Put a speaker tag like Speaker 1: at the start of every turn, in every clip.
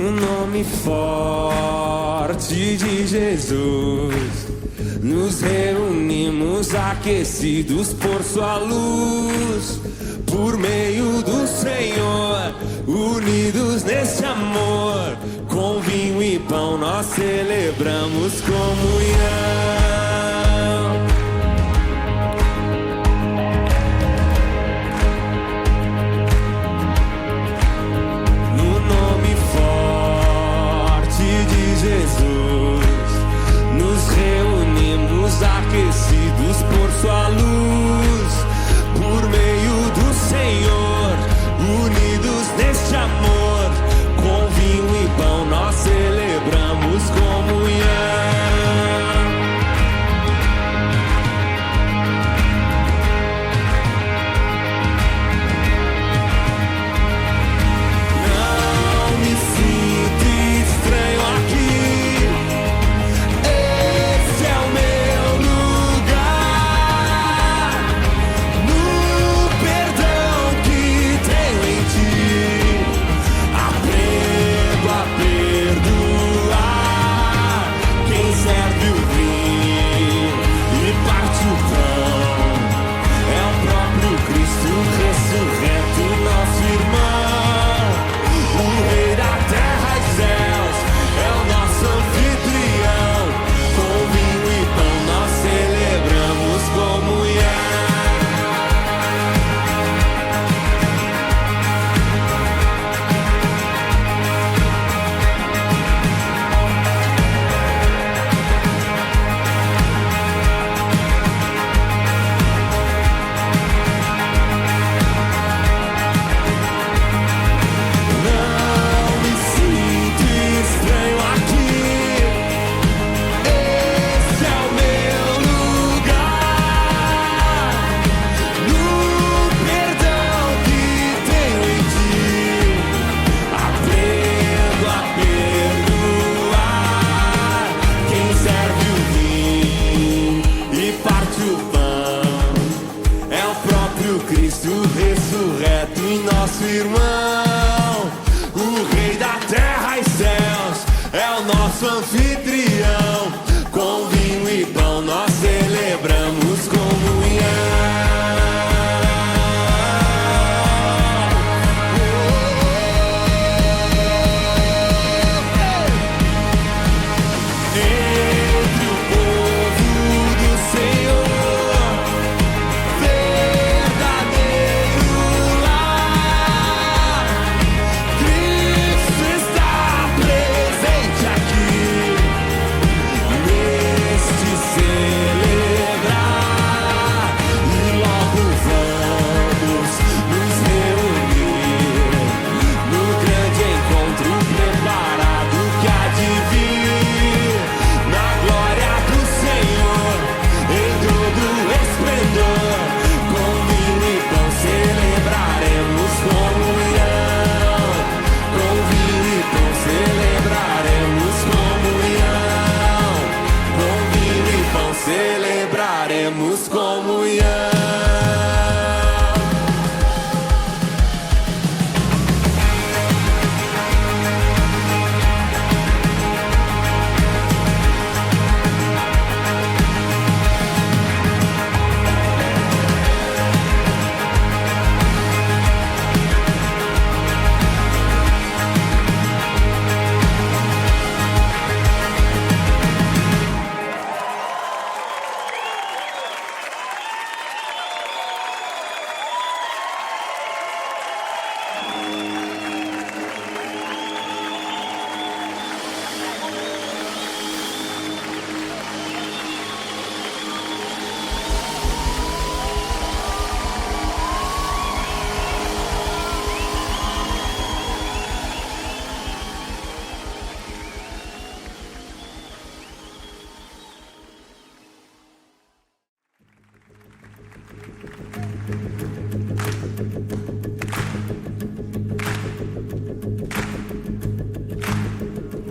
Speaker 1: No nome forte de Jesus, nos reunimos aquecidos por sua luz. Por meio do Senhor, unidos neste amor, com vinho e pão nós celebramos comunhão. No nome forte de Jesus, nos reunimos aquecidos por sua luz. Por meio do Senhor, unidos neste amor, com vinho e pão nós celebramos comunhão. Não me sinto estranho aqui, esse é o meu lugar. No perdão que tenho em ti, aprendo a perdoar. Quem serve o vinho e parte o pão é o próprio Cristo ressurreto, nosso irmão. O Rei da terra e céus é o nosso anfitrião. Com vinho e pão nós celebramos comunhão. Não me sinto estranho aqui, esse é o meu lugar. No perdão que tenho em ti, aprendo a perdoar. Quem serve o vinho e parte o pão é o próprio Cristo ressurreto e nosso irmão. O Rei da terra e céus é o nosso anfitrião. Com vinho e pão nós celebramos comunhão. Entre o povo do Senhor, verdadeiro lar, Cristo está presente aqui, neste celebrar. E logo vamos nos reunir no grande encontro preparado que há de vir. Na glória do Senhor, em todo esplendor, com vinho e pão celebraremos comunhão. Com vinho e pão celebraremos comunhão. Com vinho e pão celebraremos comunhão.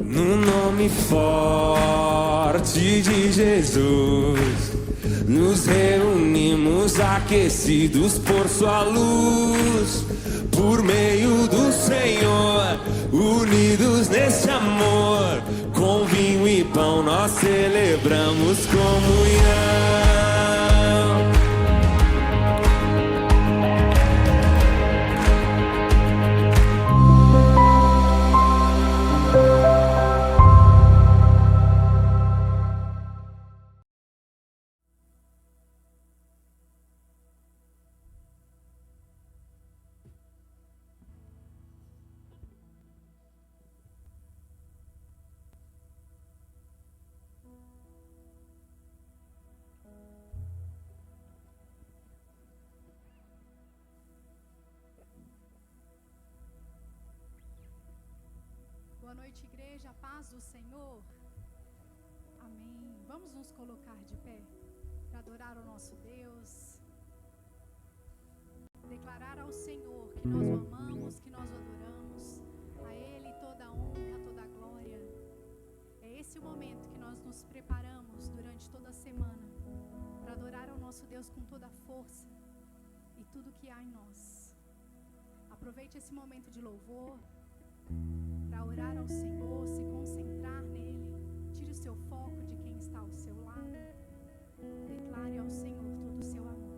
Speaker 1: No nome forte de Jesus, nos reunimos aquecidos por sua luz. Por meio do Senhor, Unidos neste amor, com vinho e pão nós celebramos comunhão.
Speaker 2: Boa noite, igreja, a paz do Senhor. Amém. Vamos nos colocar de pé para adorar o nosso Deus. Declarar ao Senhor que nós o amamos, que nós o adoramos. A Ele toda a honra, toda a glória. É esse o momento que nós nos preparamos durante toda a semana para adorar ao nosso Deus com toda a força e tudo que há em nós. Aproveite esse momento de louvor para orar ao Senhor, se concentrar nele. Tire o seu foco de quem está ao seu lado. Declare ao Senhor todo o seu amor.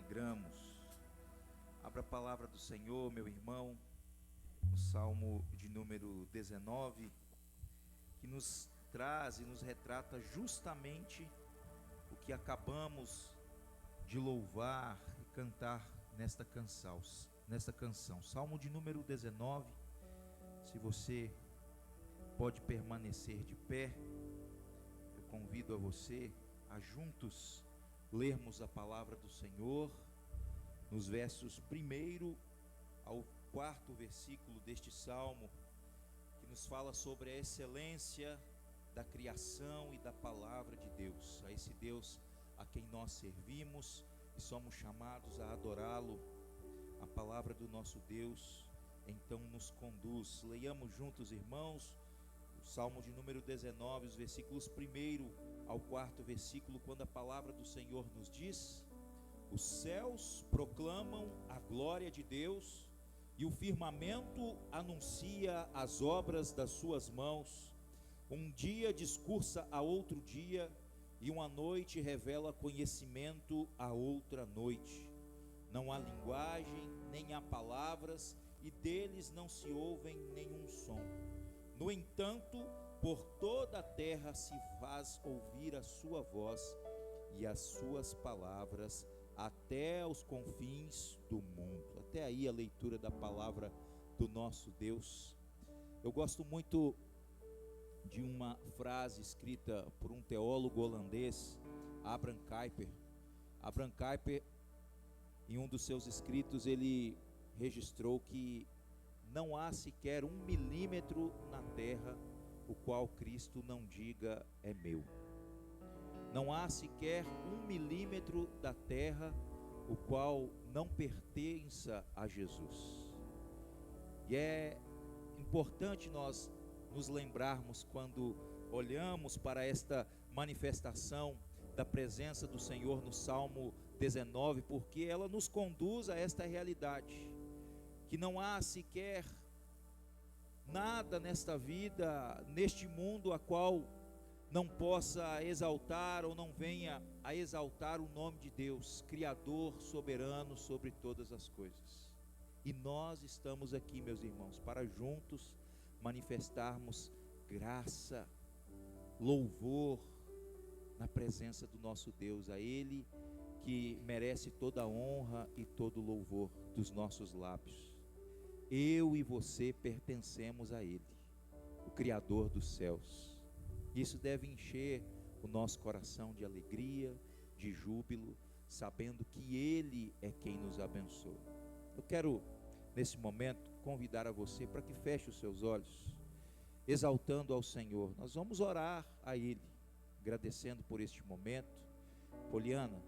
Speaker 3: alegramos. Abra a palavra do Senhor, meu irmão, no Salmo de número 19, que nos traz e nos retrata justamente o que acabamos de louvar e cantar nesta canção. Salmo de número 19. Se você pode permanecer de pé, eu convido a você a juntos lermos a palavra do Senhor nos versos 1 ao 4 versículo deste salmo, que nos fala sobre a excelência da criação e da palavra de Deus, a esse Deus a quem nós servimos e somos chamados a adorá-lo. A palavra do nosso Deus então nos conduz. Leiamos juntos, irmãos, o Salmo de número 19, os versículos 1 ao 4 versículo, quando a palavra do Senhor nos diz: os céus proclamam a glória de Deus, e o firmamento anuncia as obras das suas mãos. Um dia discursa a outro dia, e uma noite revela conhecimento a outra noite. Não há linguagem, nem há palavras, e deles não se ouvem nenhum som. No entanto, por toda a terra se faz ouvir a sua voz e as suas palavras até os confins do mundo. Até aí a leitura da palavra do nosso Deus. Eu gosto muito de uma frase escrita por um teólogo holandês, Abraham Kuyper. Abraham Kuyper, em um dos seus escritos, ele registrou que não há sequer 1 milímetro na terra o qual Cristo não diga é meu. Não há sequer 1 milímetro da terra o qual não pertença a Jesus. E é importante nós nos lembrarmos, quando olhamos para esta manifestação da presença do Senhor no Salmo 19, porque ela nos conduz a esta realidade, que não há sequer nada nesta vida, neste mundo, a qual não possa exaltar ou não venha a exaltar o nome de Deus, Criador, soberano sobre todas as coisas. E nós estamos aqui, meus irmãos, para juntos manifestarmos graça, louvor na presença do nosso Deus, a Ele que merece toda a honra e todo o louvor dos nossos lábios. Eu e você pertencemos a Ele, o Criador dos céus. Isso deve encher o nosso coração de alegria, de júbilo, sabendo que Ele é quem nos abençoa. Eu quero, nesse momento, convidar a você para que feche os seus olhos, exaltando ao Senhor. Nós vamos orar a Ele, agradecendo por este momento. Poliana,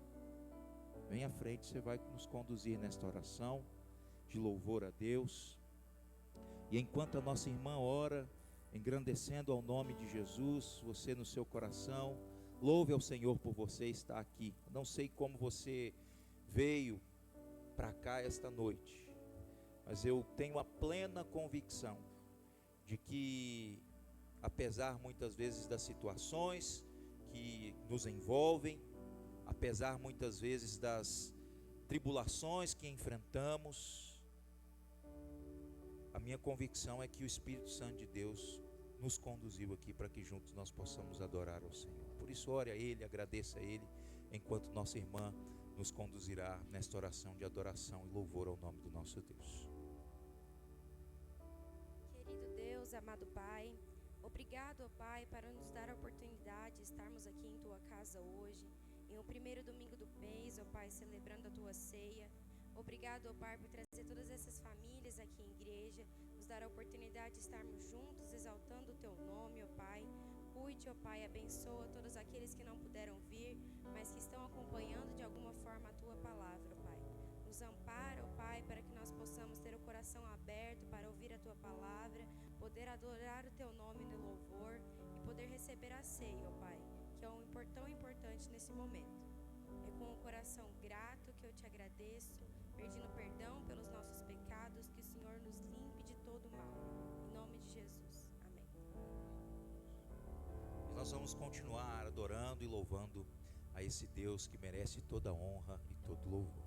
Speaker 3: vem à frente, você vai nos conduzir nesta oração de louvor a Deus. E enquanto a nossa irmã ora, engrandecendo ao nome de Jesus, você no seu coração, louve ao Senhor por você estar aqui. Não sei como você veio para cá esta noite, mas eu tenho a plena convicção de que, apesar muitas vezes das situações que nos envolvem, apesar muitas vezes das tribulações que enfrentamos, a minha convicção é que o Espírito Santo de Deus nos conduziu aqui para que juntos nós possamos adorar ao Senhor. Por isso, ore a Ele, agradeça a Ele, enquanto nossa irmã nos conduzirá nesta oração de adoração e louvor ao nome do nosso Deus.
Speaker 4: Querido Deus, amado Pai, obrigado, ó Pai, para nos dar a oportunidade de estarmos aqui em Tua casa hoje, em o primeiro domingo do mês, ó Pai, celebrando a Tua ceia. Obrigado, ó Pai, por trazer todas essas famílias aqui em igreja, nos dar a oportunidade de estarmos juntos, exaltando o Teu nome, ó Pai. Cuide, ó Pai, abençoa todos aqueles que não puderam vir, mas que estão acompanhando de alguma forma a Tua palavra, ó Pai. Nos ampara, ó Pai, para que nós possamos ter o coração aberto para ouvir a Tua palavra, poder adorar o Teu nome no louvor e poder receber a ceia, ó Pai, que é tão importante nesse momento. É com o coração grato que eu Te agradeço, pedindo perdão pelos nossos pecados, que o Senhor nos limpe de todo mal. Em nome de Jesus. Amém.
Speaker 3: Nós vamos continuar adorando e louvando a esse Deus que merece toda a honra e todo louvor.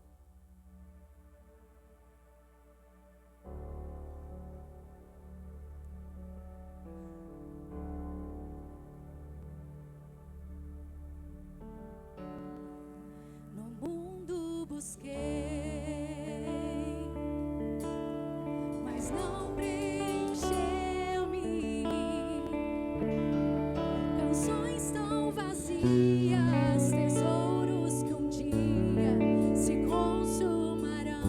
Speaker 2: não preencheu-me. Canções tão vazias, tesouros que um dia se consumarão.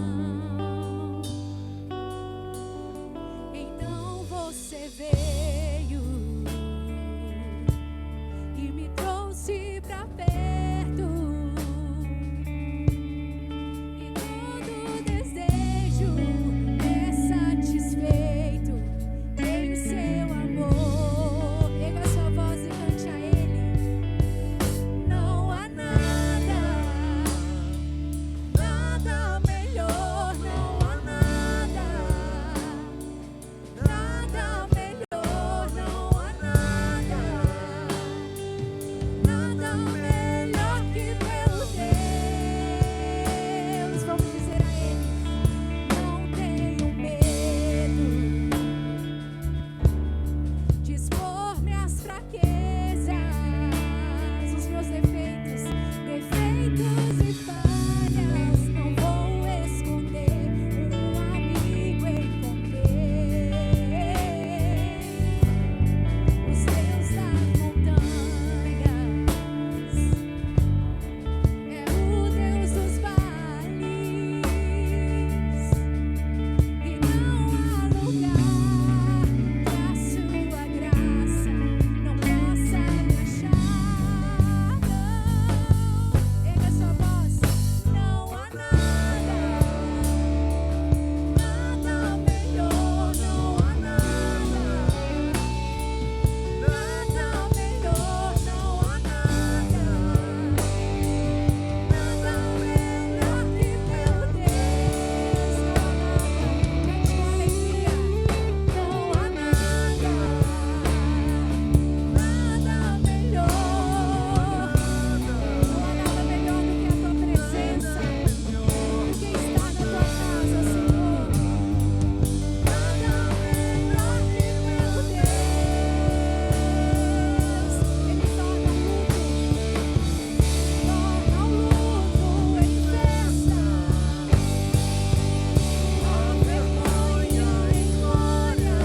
Speaker 2: Então você veio e me trouxe pra perto. E todo desejo é satisfeito em seu amor. Erga sua voz e cante a Ele. Não há nada, nada melhor. Não há nada, nada melhor. Não há nada, nada melhor que meu Deus. Vamos dizer a Ele: não tenho medo de expor minhas fraquezas, os meus defeitos e falhas. Não vou esconder, um amigo encontrei. Os Deus das montanhas é o Deus dos vales, e não há lugar que a sua graça não possa me achar. Erga sua voz. Não há nada, nada melhor. Não há nada, nada melhor. Não há nada, nada melhor que meu Deus. Não há nada, cante com alegria. Não há nada, nada melhor. Não há nada melhor do que a tua presença, do que estar na tua casa, Senhor. Nada melhor que meu Deus. Ele torna o luto em festa, a vergonha em glória,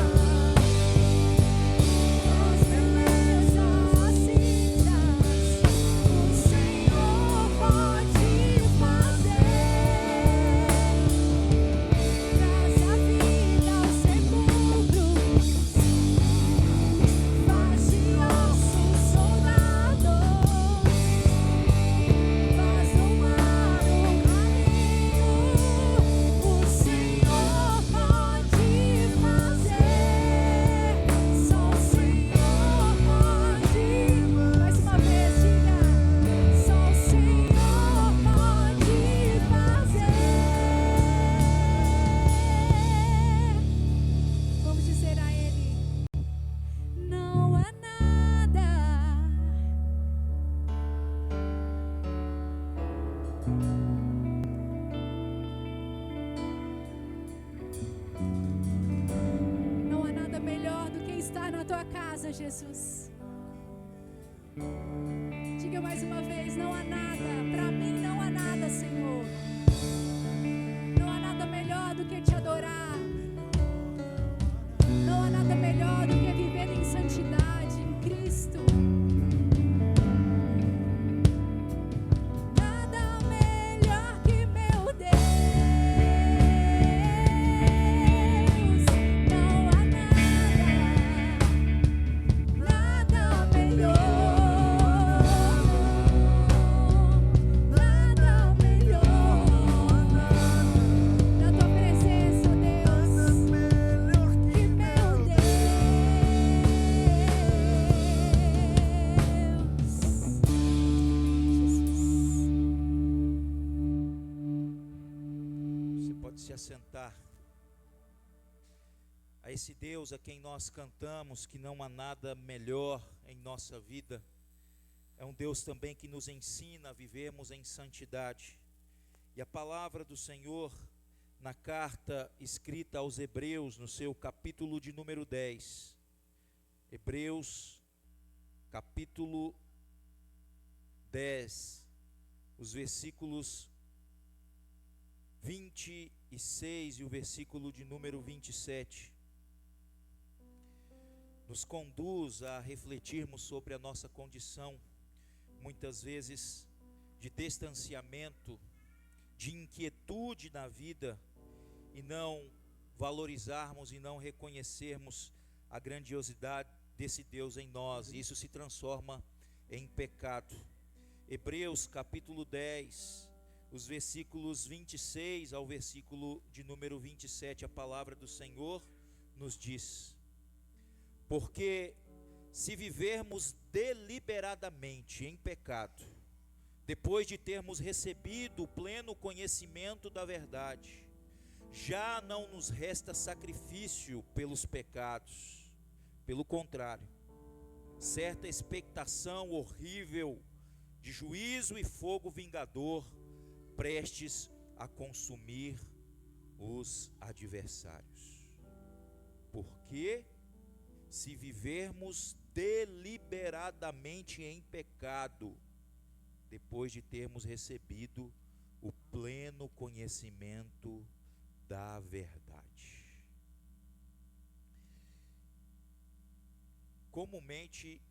Speaker 2: as belezas cinzas. O Senhor pode fazer. Traz a vida aos sepulcros, faz de ossos soldados, faz do mar o caminho. O Senhor pode fazer, só o Senhor pode. Mais uma vez, diga: só o Senhor pode fazer. Vamos dizer a Ele: não há nada, não há nada melhor do que estar na tua casa, Jesus. Diga mais uma vez: não há nada, pra mim não há nada, Senhor. Não há nada melhor do que te adorar. Não há nada melhor do que viver em santidade em Cristo. Nada melhor que meu Deus. Não há nada melhor. Nada melhor. Na tua presença, Deus, que meu Deus.
Speaker 3: Você pode se assentar. A esse Deus a quem nós cantamos que não há nada melhor em nossa vida, é um Deus também que nos ensina a vivermos em santidade. E a palavra do Senhor, na carta escrita aos Hebreus, no seu capítulo de número 10, Hebreus, capítulo 10, os versículos 20 6 e o versículo de número 27 nos conduz a refletirmos sobre a nossa condição, muitas vezes de distanciamento, de inquietude na vida, e não valorizarmos e não reconhecermos a grandiosidade desse Deus em nós, e isso se transforma em pecado. Hebreus capítulo 10, os versículos 26 ao versículo de número 27, a palavra do Senhor nos diz: porque se vivermos deliberadamente em pecado, depois de termos recebido o pleno conhecimento da verdade, já não nos resta sacrifício pelos pecados. Pelo contrário, certa expectação horrível de juízo e fogo vingador, prestes a consumir os adversários. Porque se vivermos deliberadamente em pecado, depois de termos recebido o pleno conhecimento da verdade. Comumente,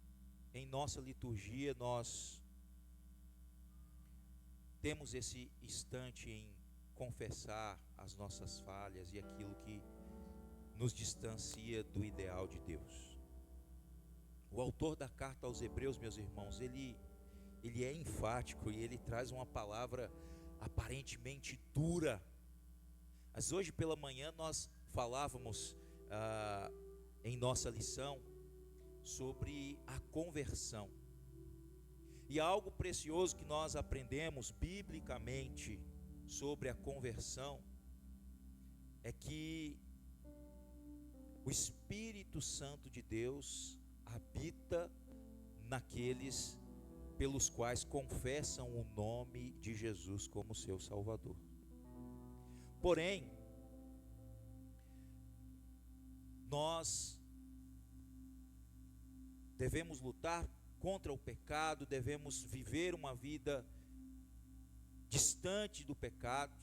Speaker 3: em nossa liturgia, nós temos esse instante em confessar as nossas falhas e aquilo que nos distancia do ideal de Deus. O autor da carta aos Hebreus, meus irmãos, ele é enfático e ele traz uma palavra aparentemente dura. Mas hoje pela manhã nós falávamos em nossa lição sobre a conversão. E algo precioso que nós aprendemos biblicamente sobre a conversão é que o Espírito Santo de Deus habita naqueles pelos quais confessam o nome de Jesus como seu Salvador. Porém, nós devemos lutar contra o pecado, devemos viver uma vida distante do pecado.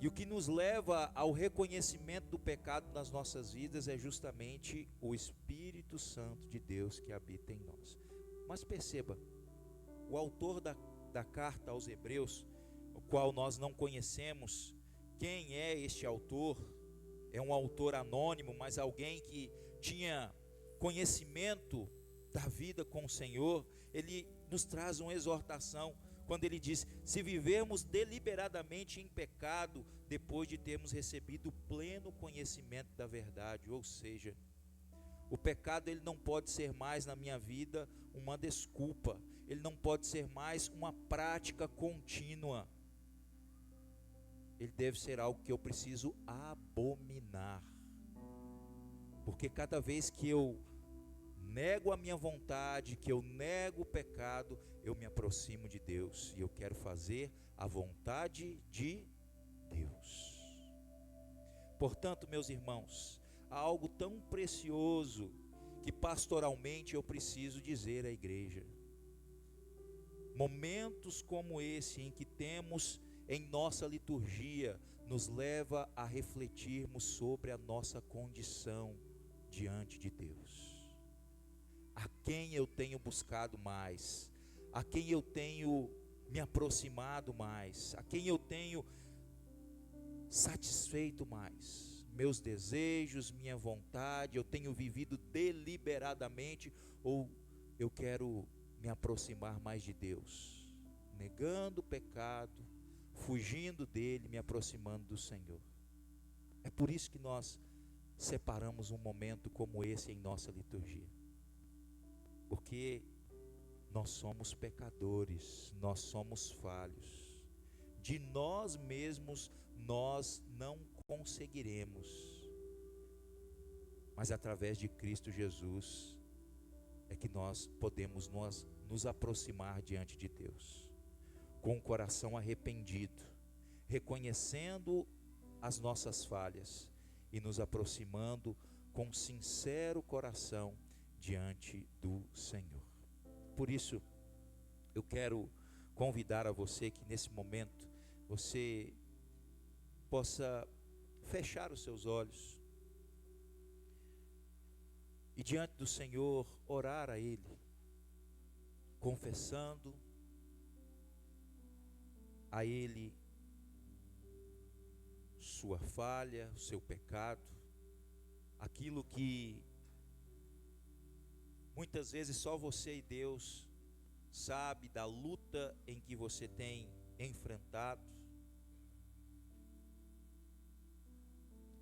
Speaker 3: E o que nos leva ao reconhecimento do pecado nas nossas vidas é justamente o Espírito Santo de Deus que habita em nós. Mas perceba, o autor da carta aos Hebreus, o qual nós não conhecemos quem é este autor, é um autor anônimo, mas alguém que tinha conhecimento da vida com o Senhor. Ele nos traz uma exortação quando ele diz: se vivermos deliberadamente em pecado, depois de termos recebido o pleno conhecimento da verdade. Ou seja, o pecado ele não pode ser mais na minha vida uma desculpa, ele não pode ser mais uma prática contínua, ele deve ser algo que eu preciso abominar, porque cada vez que eu nego a minha vontade, que eu nego o pecado, eu me aproximo de Deus, e eu quero fazer a vontade de Deus. Portanto, meus irmãos, há algo tão precioso que pastoralmente eu preciso dizer à igreja. Momentos como esse em que temos em nossa liturgia nos leva a refletirmos sobre a nossa condição diante de Deus. A quem eu tenho buscado mais, a quem eu tenho me aproximado mais, a quem eu tenho satisfeito mais, meus desejos, minha vontade, eu tenho vivido deliberadamente, ou eu quero me aproximar mais de Deus, negando o pecado, fugindo dele, me aproximando do Senhor. É por isso que nós separamos um momento como esse em nossa liturgia, porque nós somos pecadores, nós somos falhos, de nós mesmos nós não conseguiremos, mas através de Cristo Jesus é que nós podemos nos aproximar diante de Deus, com o coração arrependido, reconhecendo as nossas falhas e nos aproximando com sincero coração diante do Senhor. Por isso, eu quero convidar a você que nesse momento você possa fechar os seus olhos e diante do Senhor orar a Ele, confessando a Ele sua falha, o seu pecado, aquilo que muitas vezes só você e Deus sabe da luta em que você tem enfrentado.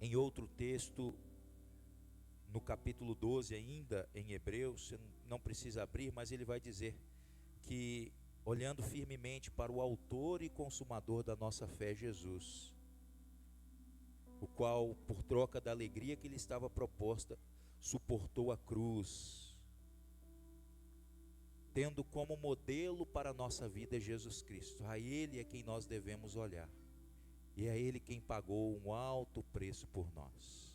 Speaker 3: Em outro texto, no capítulo 12 ainda, em Hebreus, você não precisa abrir, mas ele vai dizer que, olhando firmemente para o autor e consumador da nossa fé, Jesus, o qual, por troca da alegria que lhe estava proposta, suportou a cruz, tendo como modelo para a nossa vida Jesus Cristo. A Ele é quem nós devemos olhar, e é Ele quem pagou um alto preço por nós.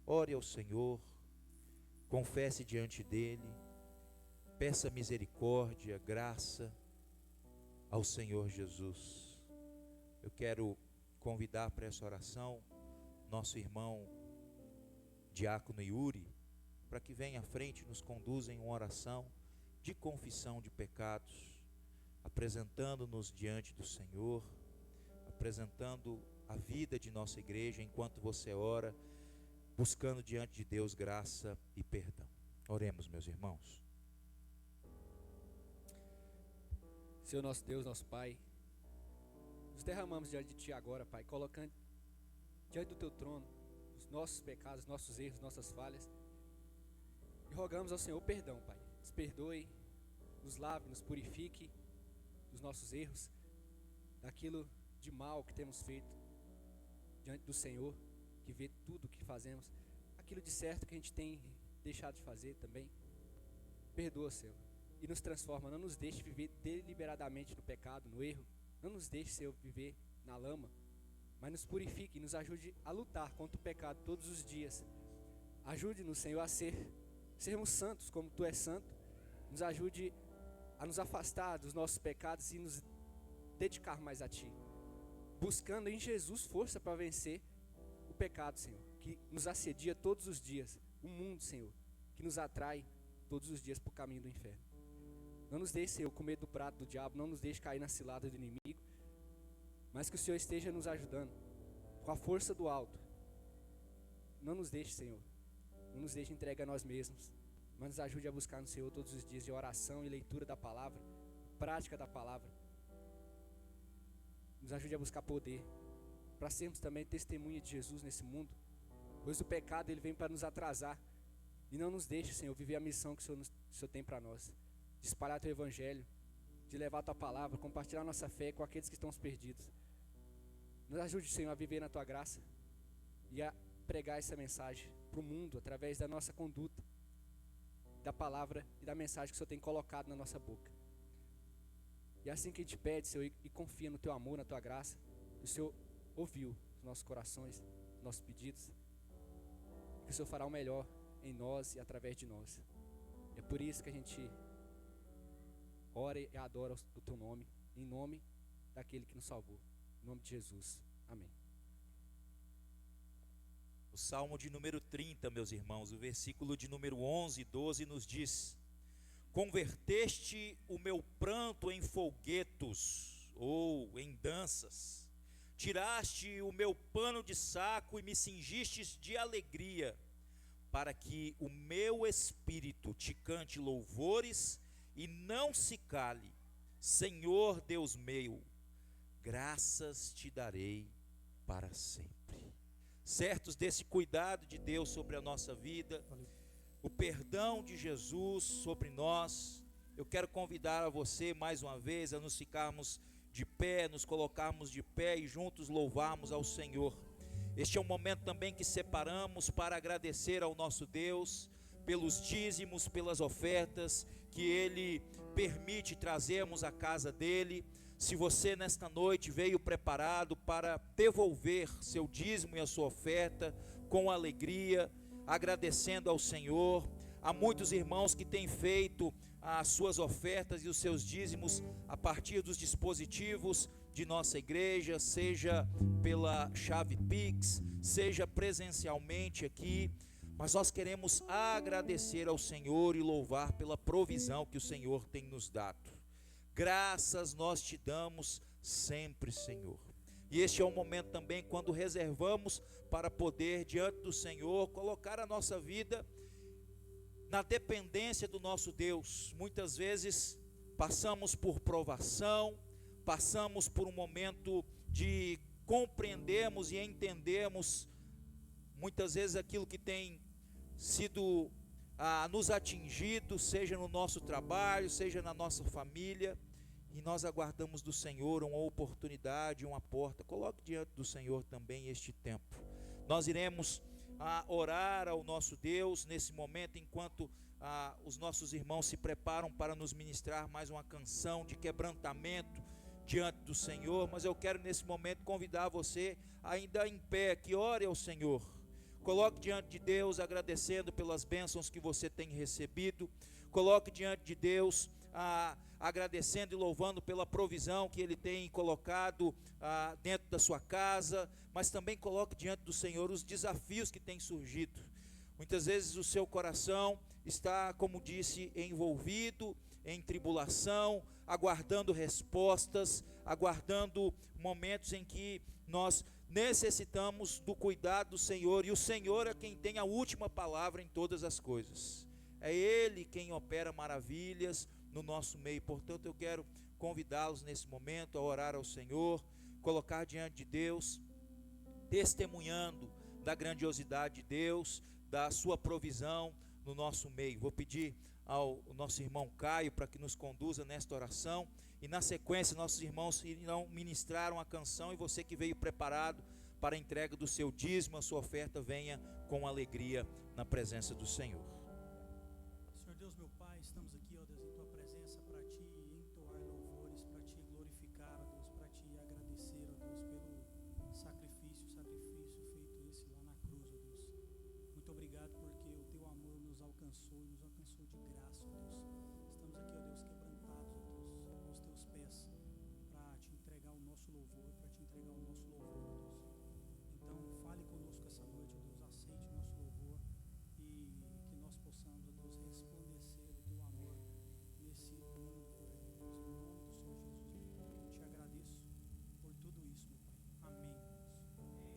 Speaker 3: Ore ao Senhor, confesse diante dEle, peça misericórdia, graça ao Senhor Jesus. Eu quero convidar para essa oração nosso irmão Diácono Yuri, para que venha à frente e nos conduza em uma oração de confissão de pecados, apresentando-nos diante do Senhor, apresentando a vida de nossa igreja enquanto você ora, buscando diante de Deus graça e perdão. Oremos, meus irmãos.
Speaker 5: Senhor nosso Deus, nosso Pai, nos derramamos diante de Ti agora, Pai, colocando diante do Teu trono os nossos pecados, nossos erros, nossas falhas, e rogamos ao Senhor perdão, Pai. Nos perdoe, nos lave, nos purifique dos nossos erros, daquilo de mal que temos feito diante do Senhor, que vê tudo o que fazemos, aquilo de certo que a gente tem deixado de fazer também. Perdoa, Senhor, e nos transforma. Não nos deixe viver deliberadamente no pecado, no erro. Não nos deixe, Senhor, viver na lama, mas nos purifique e nos ajude a lutar contra o pecado todos os dias. Ajude-nos, Senhor, a sermos santos como Tu és santo. Nos ajude a nos afastar dos nossos pecados e nos dedicar mais a Ti, buscando em Jesus força para vencer o pecado, Senhor, que nos assedia todos os dias, o mundo, Senhor, que nos atrai todos os dias para o caminho do inferno. Não nos deixe, Senhor, comer do prato do diabo, não nos deixe cair na cilada do inimigo, mas que o Senhor esteja nos ajudando com a força do alto. Não nos deixe, Senhor, não nos deixe entregue a nós mesmos, mas nos ajude a buscar no Senhor todos os dias de oração e leitura da palavra, prática da palavra. Nos ajude a buscar poder, para sermos também testemunha de Jesus nesse mundo, pois o pecado ele vem para nos atrasar, e não nos deixe, Senhor, viver a missão que o Senhor tem para nós, de espalhar Teu Evangelho, de levar Tua palavra, compartilhar nossa fé com aqueles que estão perdidos. Nos ajude, Senhor, a viver na Tua graça e a pregar essa mensagem para o mundo, através da nossa conduta, da palavra e da mensagem que o Senhor tem colocado na nossa boca. E é assim que a gente pede, Senhor, e confia no Teu amor, na Tua graça, que o Senhor ouviu os nossos corações, nossos pedidos, que o Senhor fará o melhor em nós e através de nós. É por isso que a gente ora e adora o Teu nome, em nome daquele que nos salvou, em nome de Jesus, amém.
Speaker 3: O Salmo de número 30, meus irmãos, o versículo de número 11 e 12 nos diz: converteste o meu pranto em folguetos, ou em danças, tiraste o meu pano de saco e me cingistes de alegria, para que o meu espírito te cante louvores e não se cale. Senhor Deus meu, graças te darei para sempre. Certos desse cuidado de Deus sobre a nossa vida, o perdão de Jesus sobre nós, eu quero convidar a você mais uma vez a nos ficarmos de pé, nos colocarmos de pé e juntos louvarmos ao Senhor. Este é um momento também que separamos para agradecer ao nosso Deus pelos dízimos, pelas ofertas que Ele permite trazermos à casa dEle. Se você nesta noite veio preparado para devolver seu dízimo e a sua oferta com alegria, agradecendo ao Senhor, há muitos irmãos que têm feito as suas ofertas e os seus dízimos a partir dos dispositivos de nossa igreja, seja pela chave Pix, seja presencialmente aqui, mas nós queremos agradecer ao Senhor e louvar pela provisão que o Senhor tem nos dado. Graças nós te damos sempre, Senhor. E este é um momento também quando reservamos para poder, diante do Senhor, colocar a nossa vida na dependência do nosso Deus. Muitas vezes passamos por provação, passamos por um momento de compreendermos e entendermos muitas vezes aquilo que tem sido nos atingido, seja no nosso trabalho, seja na nossa família, e nós aguardamos do Senhor uma oportunidade, uma porta. Coloque diante do Senhor também este tempo. Nós iremos orar ao nosso Deus nesse momento, enquanto os nossos irmãos se preparam para nos ministrar mais uma canção de quebrantamento diante do Senhor. Mas eu quero nesse momento convidar você, ainda em pé, que ore ao Senhor. Coloque diante de Deus agradecendo pelas bênçãos que você tem recebido. Coloque diante de Deus agradecendo e louvando pela provisão que Ele tem colocado dentro da sua casa. Mas também coloque diante do Senhor os desafios que têm surgido. Muitas vezes o seu coração está, como disse, envolvido em tribulação, aguardando respostas, aguardando momentos em que nós necessitamos do cuidado do Senhor, e o Senhor é quem tem a última palavra em todas as coisas. É Ele quem opera maravilhas no nosso meio. Portanto, eu quero convidá-los nesse momento a orar ao Senhor, colocar diante de Deus, testemunhando da grandiosidade de Deus, da sua provisão no nosso meio. Vou pedir ao nosso irmão Caio para que nos conduza nesta oração, e na sequência nossos irmãos irão ministrar uma canção, e você que veio preparado para a entrega do seu dízimo, a sua oferta, venha com alegria na presença do Senhor.
Speaker 6: Senhor Deus, meu Pai, estamos aqui, ó Deus, em Tua presença para Te entoar louvores, para Te glorificar, ó Deus, para Te agradecer, ó Deus, pelo sacrifício feito esse lá na cruz, ó Deus. Muito obrigado porque o Teu amor nos alcançou e nos alcançou de graça, ó Deus. Estamos aqui, ó Deus, quebrantados, ó Deus, aos Teus pés, para Te entregar o nosso louvor, para Te entregar o nosso louvor, ó Deus. Então, fale conosco essa noite, ó Deus, aceite o nosso louvor, e que nós possamos, ó Deus, resplandecer o Teu amor nesse mundo, ó Deus, em nome do Senhor Jesus. Eu te agradeço por tudo isso, meu Pai. Amém, Deus.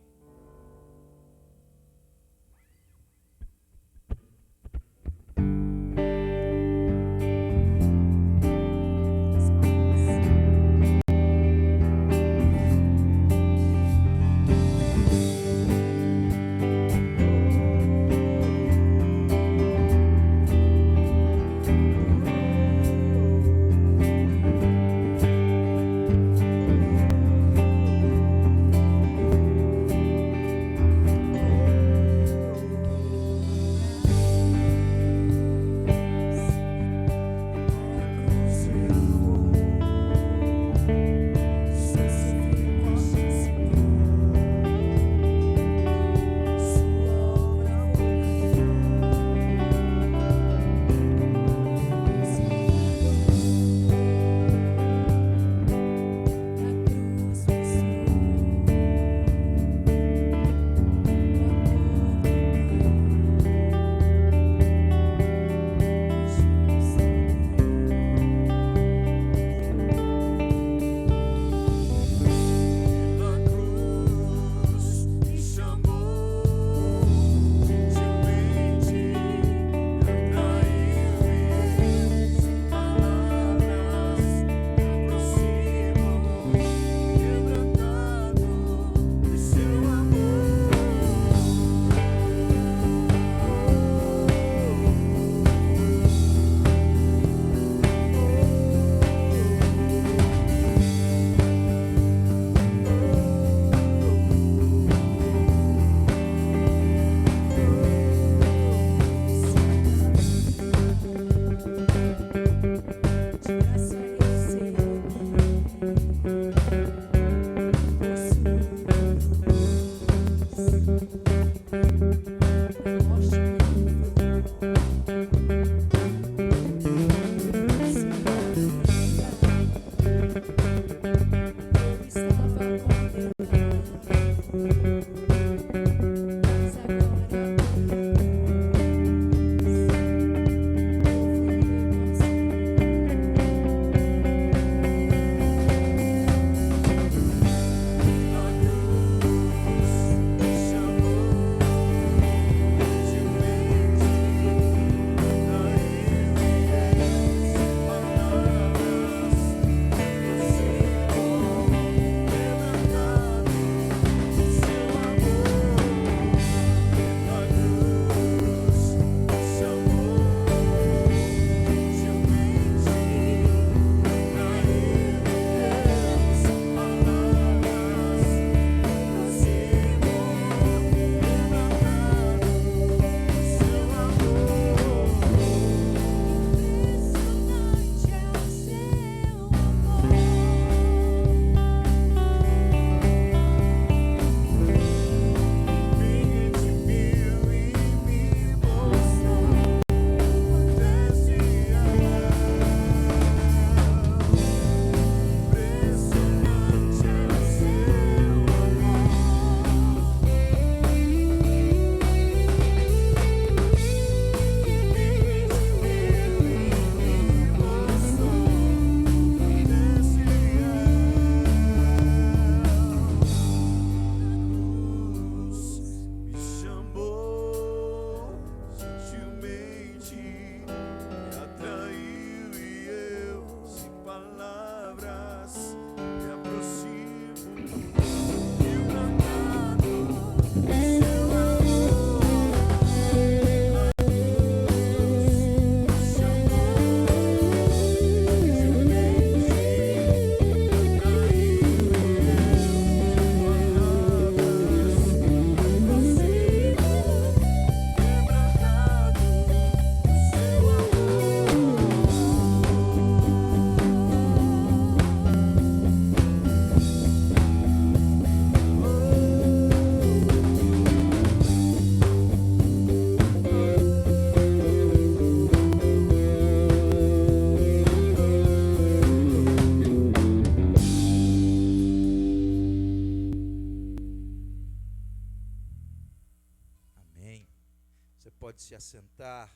Speaker 3: pode se assentar.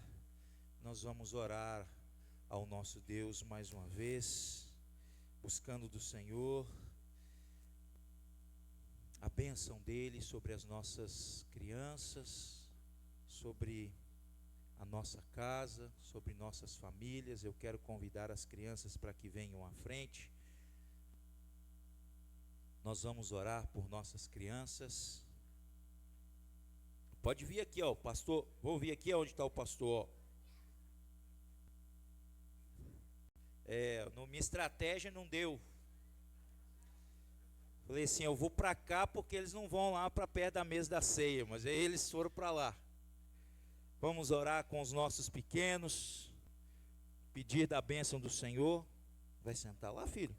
Speaker 3: Nós vamos orar ao nosso Deus mais uma vez, buscando do Senhor a bênção dele sobre as nossas crianças, sobre a nossa casa, sobre nossas famílias. Eu quero convidar as crianças para que venham à frente. Nós vamos orar por nossas crianças. Pode vir aqui, ó, pastor. Vou vir aqui onde está o pastor, ó. Minha estratégia não deu. Falei assim, eu vou para cá porque eles não vão lá para perto da mesa da ceia, mas aí eles foram para lá. Vamos orar com os nossos pequenos, pedir da bênção do Senhor. Vai sentar lá, filho?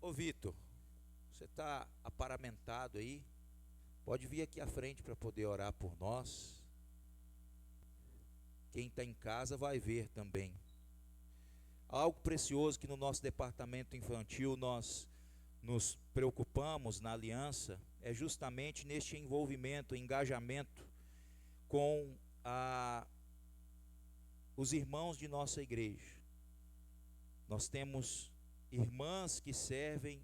Speaker 3: Ô Vitor, você está aparamentado aí? Pode vir aqui à frente para poder orar por nós. Quem está em casa vai ver também. Algo precioso que no nosso departamento infantil nós nos preocupamos na aliança é justamente neste envolvimento, engajamento com os irmãos de nossa igreja. Nós temos irmãs que servem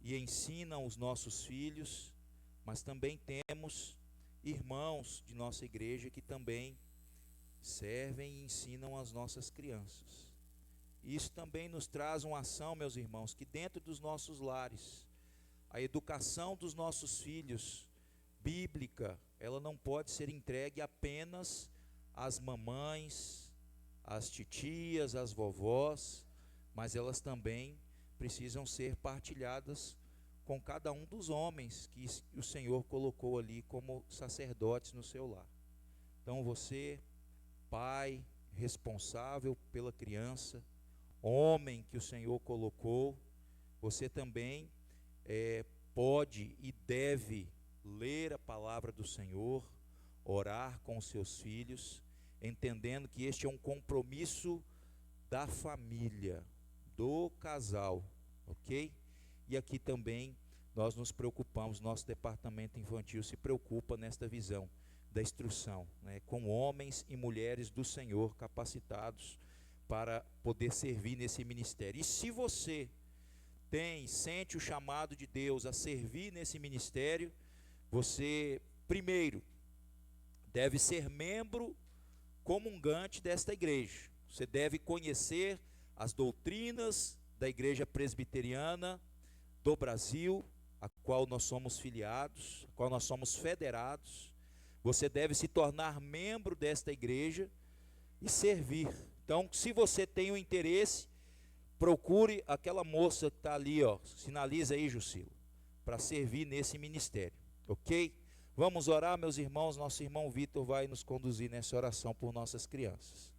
Speaker 3: e ensinam os nossos filhos, mas também temos irmãos de nossa igreja que também servem e ensinam as nossas crianças. Isso também nos traz uma ação, meus irmãos, que dentro dos nossos lares, a educação dos nossos filhos, bíblica, ela não pode ser entregue apenas às mamães, às titias, às vovós, mas elas também precisam ser partilhadas com cada um dos homens que o Senhor colocou ali como sacerdotes no seu lar. Então você, pai responsável pela criança, homem que o Senhor colocou, você também pode e deve ler a palavra do Senhor, orar com os seus filhos, entendendo que este é um compromisso da família, do casal, ok? E aqui também nós nos preocupamos, nosso departamento infantil se preocupa nesta visão da instrução, né, com homens e mulheres do Senhor capacitados para poder servir nesse ministério. E se você sente o chamado de Deus a servir nesse ministério, você primeiro deve ser membro comungante desta igreja. Você deve conhecer as doutrinas da Igreja Presbiteriana do Brasil, a qual nós somos filiados, a qual nós somos federados. Você deve se tornar membro desta igreja e servir. Então, se você tem o interesse, procure aquela moça que está ali, ó, sinaliza aí, Jucila, para servir nesse ministério, ok? Vamos orar, meus irmãos. Nosso irmão Vitor vai nos conduzir nessa oração por nossas crianças.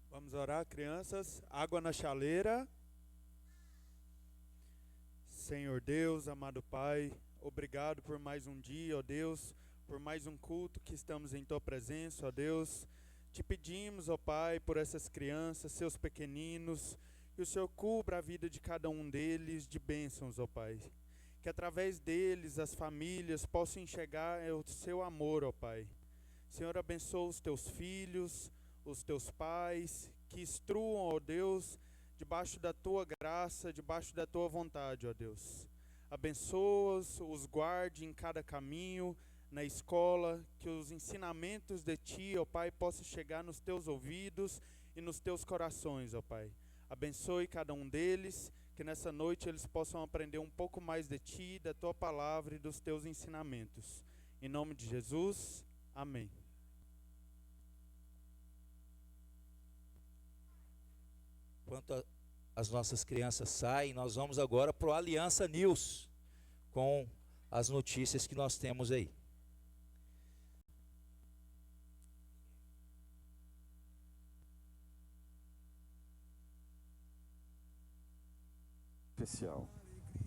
Speaker 7: Vamos orar, crianças. Água na chaleira. Senhor Deus, amado Pai, obrigado por mais um dia, ó Deus, por mais um culto que estamos em Tua presença, ó Deus. Te pedimos, ó Pai, por essas crianças, seus pequeninos, que o Senhor cubra a vida de cada um deles de bênçãos, ó Pai. Que através deles as famílias possam enxergar o Seu amor, ó Pai. Senhor, abençoa os Teus filhos, os Teus pais, que instruam, ó Deus, debaixo da Tua graça, debaixo da Tua vontade, ó Deus. Abençoa-os, os guarde em cada caminho, na escola, que os ensinamentos de Ti, ó Pai, possam chegar nos Teus ouvidos e nos Teus corações, ó Pai. Abençoe cada um deles, que nessa noite eles possam aprender um pouco mais de Ti, da Tua palavra e dos Teus ensinamentos. Em nome de Jesus, amém.
Speaker 3: Enquanto as nossas crianças saem, nós vamos agora para o Aliança News, com as notícias que nós temos aí.
Speaker 8: Especial,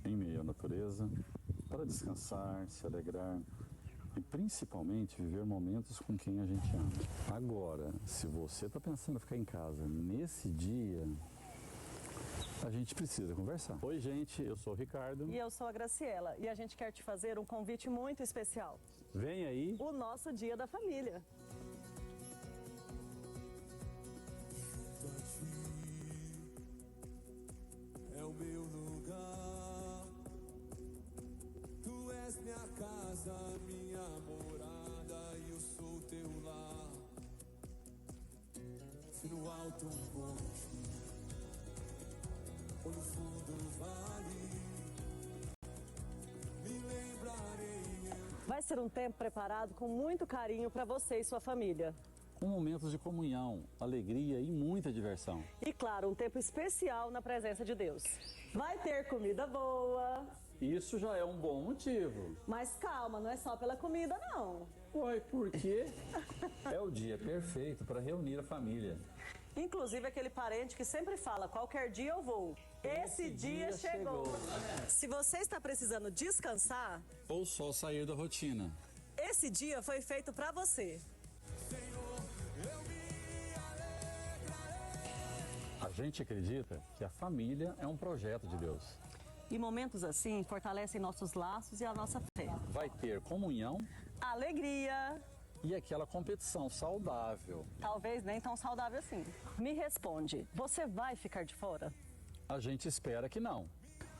Speaker 8: em meio à natureza, para descansar, se alegrar e principalmente viver momentos com quem a gente ama. Agora, se você está pensando em ficar em casa nesse dia, A gente precisa conversar. Oi, gente, eu sou o Ricardo.
Speaker 9: E eu sou a Graciela, e a gente quer te fazer um convite muito especial.
Speaker 8: Vem aí.
Speaker 9: O nosso Dia da Família.
Speaker 1: É o meu lugar. Tu és minha casa, minha morada, e eu sou teu lar. Se no alto um monte ou no fundo do vale, me lembrarei.
Speaker 9: Vai ser um tempo preparado com muito carinho para você e sua família.
Speaker 8: Com momentos de comunhão, alegria e muita diversão.
Speaker 9: E claro, um tempo especial na presença de Deus. Vai ter comida boa.
Speaker 8: Isso já é um bom motivo.
Speaker 9: Mas calma, não é só pela comida, não.
Speaker 8: Uai, por quê? É o dia perfeito para reunir a família.
Speaker 9: Inclusive aquele parente que sempre fala, qualquer dia eu vou. Esse dia chegou. Se você está precisando descansar,
Speaker 8: Ou só sair da rotina.
Speaker 9: esse dia foi feito para você.
Speaker 8: A gente acredita que a família é um projeto de Deus.
Speaker 9: E momentos assim fortalecem nossos laços e a nossa fé.
Speaker 8: Vai ter comunhão
Speaker 9: Alegria.
Speaker 8: e aquela competição saudável.
Speaker 9: Talvez nem tão saudável assim. Me responde, você vai ficar de fora?
Speaker 8: A gente espera que não.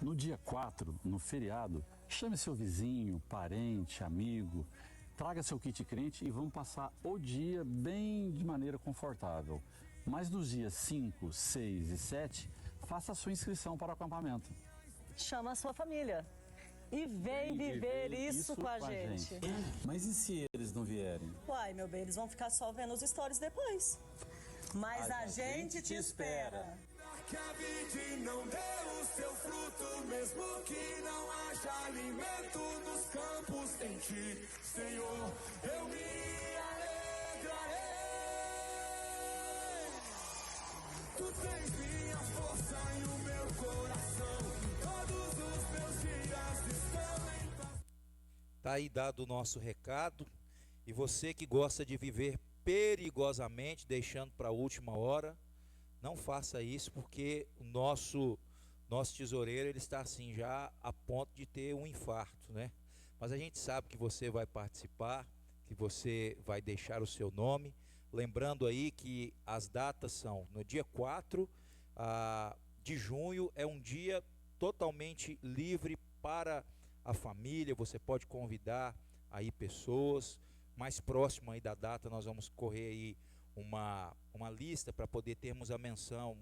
Speaker 8: No dia 4, no feriado, chame seu vizinho, parente, amigo, traga seu kit crente e vamos passar o dia bem de maneira confortável. Mas nos dias 5, 6 e 7, faça a sua inscrição para o acampamento.
Speaker 9: Chama a sua família. E vem viver isso com a gente.
Speaker 8: Mas e se eles não vierem?
Speaker 9: Uai, meu bem, eles vão ficar só vendo os stories depois. Mas a gente te espera.
Speaker 1: Que a vida não dê o seu fruto, mesmo que não haja alimento nos campos em ti, Senhor, eu me alegrarei. Tu tens minha força e o meu coração, todos os meus dias estão em paz.
Speaker 3: Tá aí dado o nosso recado. E você que gosta de viver perigosamente, deixando para a última hora, não faça isso, porque o nosso tesoureiro, ele está assim já a ponto de ter um infarto, né? Mas a gente sabe que você vai participar, que você vai deixar o seu nome, lembrando aí que as datas são no dia 4 de junho, é um dia totalmente livre para a família, você pode convidar aí pessoas. Mais próximo aí da data, nós vamos correr aí uma lista para poder termos a menção,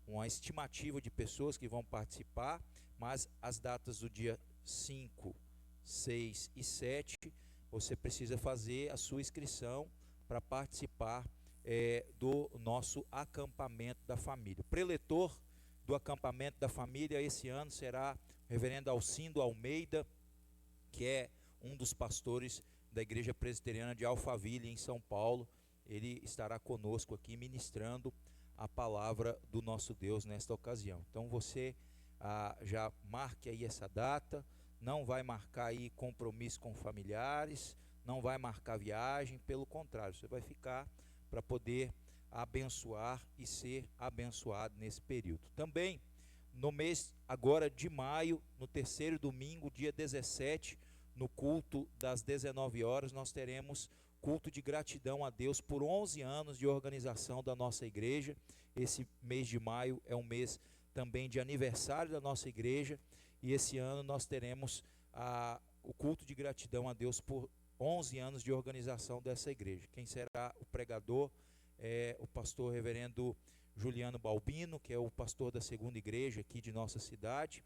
Speaker 3: uma estimativa de pessoas que vão participar, mas as datas do dia 5, 6 e 7, você precisa fazer a sua inscrição para participar do nosso acampamento da família. O preletor do acampamento da família esse ano será o reverendo Alcindo Almeida, que é um dos pastores da Igreja Presbiteriana de Alphaville, em São Paulo. Ele estará conosco aqui ministrando a palavra do nosso Deus nesta ocasião. Então você já marque aí essa data, não vai marcar aí compromisso com familiares, não vai marcar viagem, pelo contrário, você vai ficar para poder abençoar e ser abençoado nesse período. Também no mês agora de maio, no terceiro domingo, dia 17, no culto das 19 horas, nós teremos culto de gratidão a Deus por 11 anos de organização da nossa igreja. Esse mês de maio é um mês também de aniversário da nossa igreja, e esse ano nós teremos o culto de gratidão a Deus por 11 anos de organização dessa igreja. Quem será o pregador é o pastor reverendo Juliano Balbino, que é o pastor da segunda igreja aqui de nossa cidade.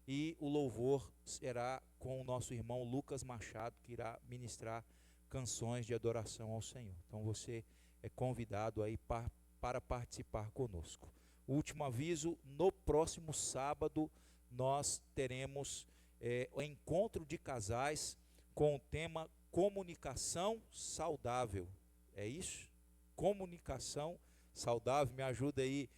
Speaker 3: E o louvor será com o nosso irmão Lucas Machado, que irá ministrar canções de adoração ao Senhor. Então você é convidado aí para participar conosco. O último aviso: no próximo sábado nós teremos o encontro de casais com o tema comunicação saudável. É isso? Comunicação saudável. Me ajuda aí,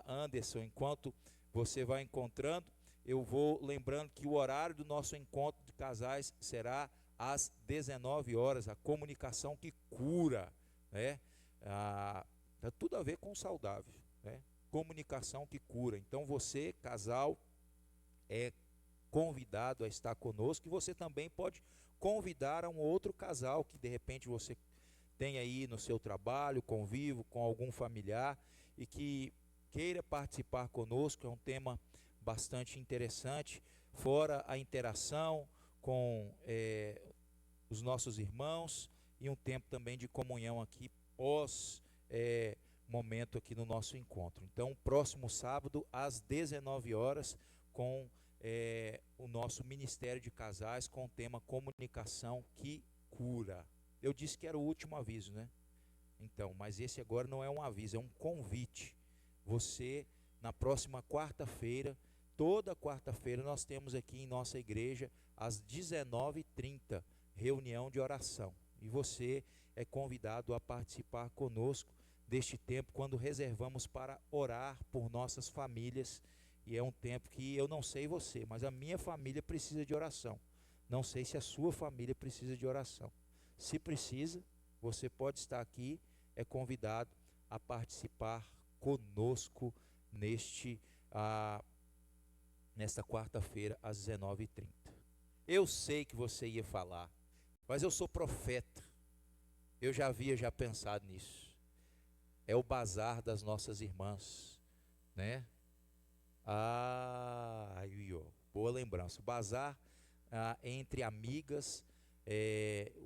Speaker 3: Anderson, enquanto você vai encontrando. Eu vou lembrando que o horário do nosso encontro de casais será às 19 horas, a comunicação que cura, né? Tem tudo a ver com o saudável, né? comunicação que cura. Então você, casal, é convidado a estar conosco, e você também pode convidar um outro casal que de repente você tem aí no seu trabalho, convívio com algum familiar e que queira participar conosco. É um tema bastante interessante, fora a interação com os nossos irmãos, e um tempo também de comunhão aqui pós momento aqui no nosso encontro. Então, próximo sábado às 19 horas com o nosso Ministério de Casais, com o tema Comunicação que Cura. Eu disse que era o último aviso, né? Então, mas esse agora não é um aviso, é um convite. Você, na próxima quarta-feira, toda quarta-feira, nós temos aqui em nossa igreja, às 19h30, reunião de oração. E você é convidado a participar conosco deste tempo, quando reservamos para orar por nossas famílias. E é um tempo que eu não sei você, mas a minha família precisa de oração. Não sei se a sua família precisa de oração. Se precisa, você pode estar aqui, é convidado a participar conosco nesta quarta-feira às 19h30. Eu sei que você ia falar, mas eu sou profeta. Eu já havia pensado nisso. É o bazar das nossas irmãs, né? Boa lembrança. O bazar entre amigas,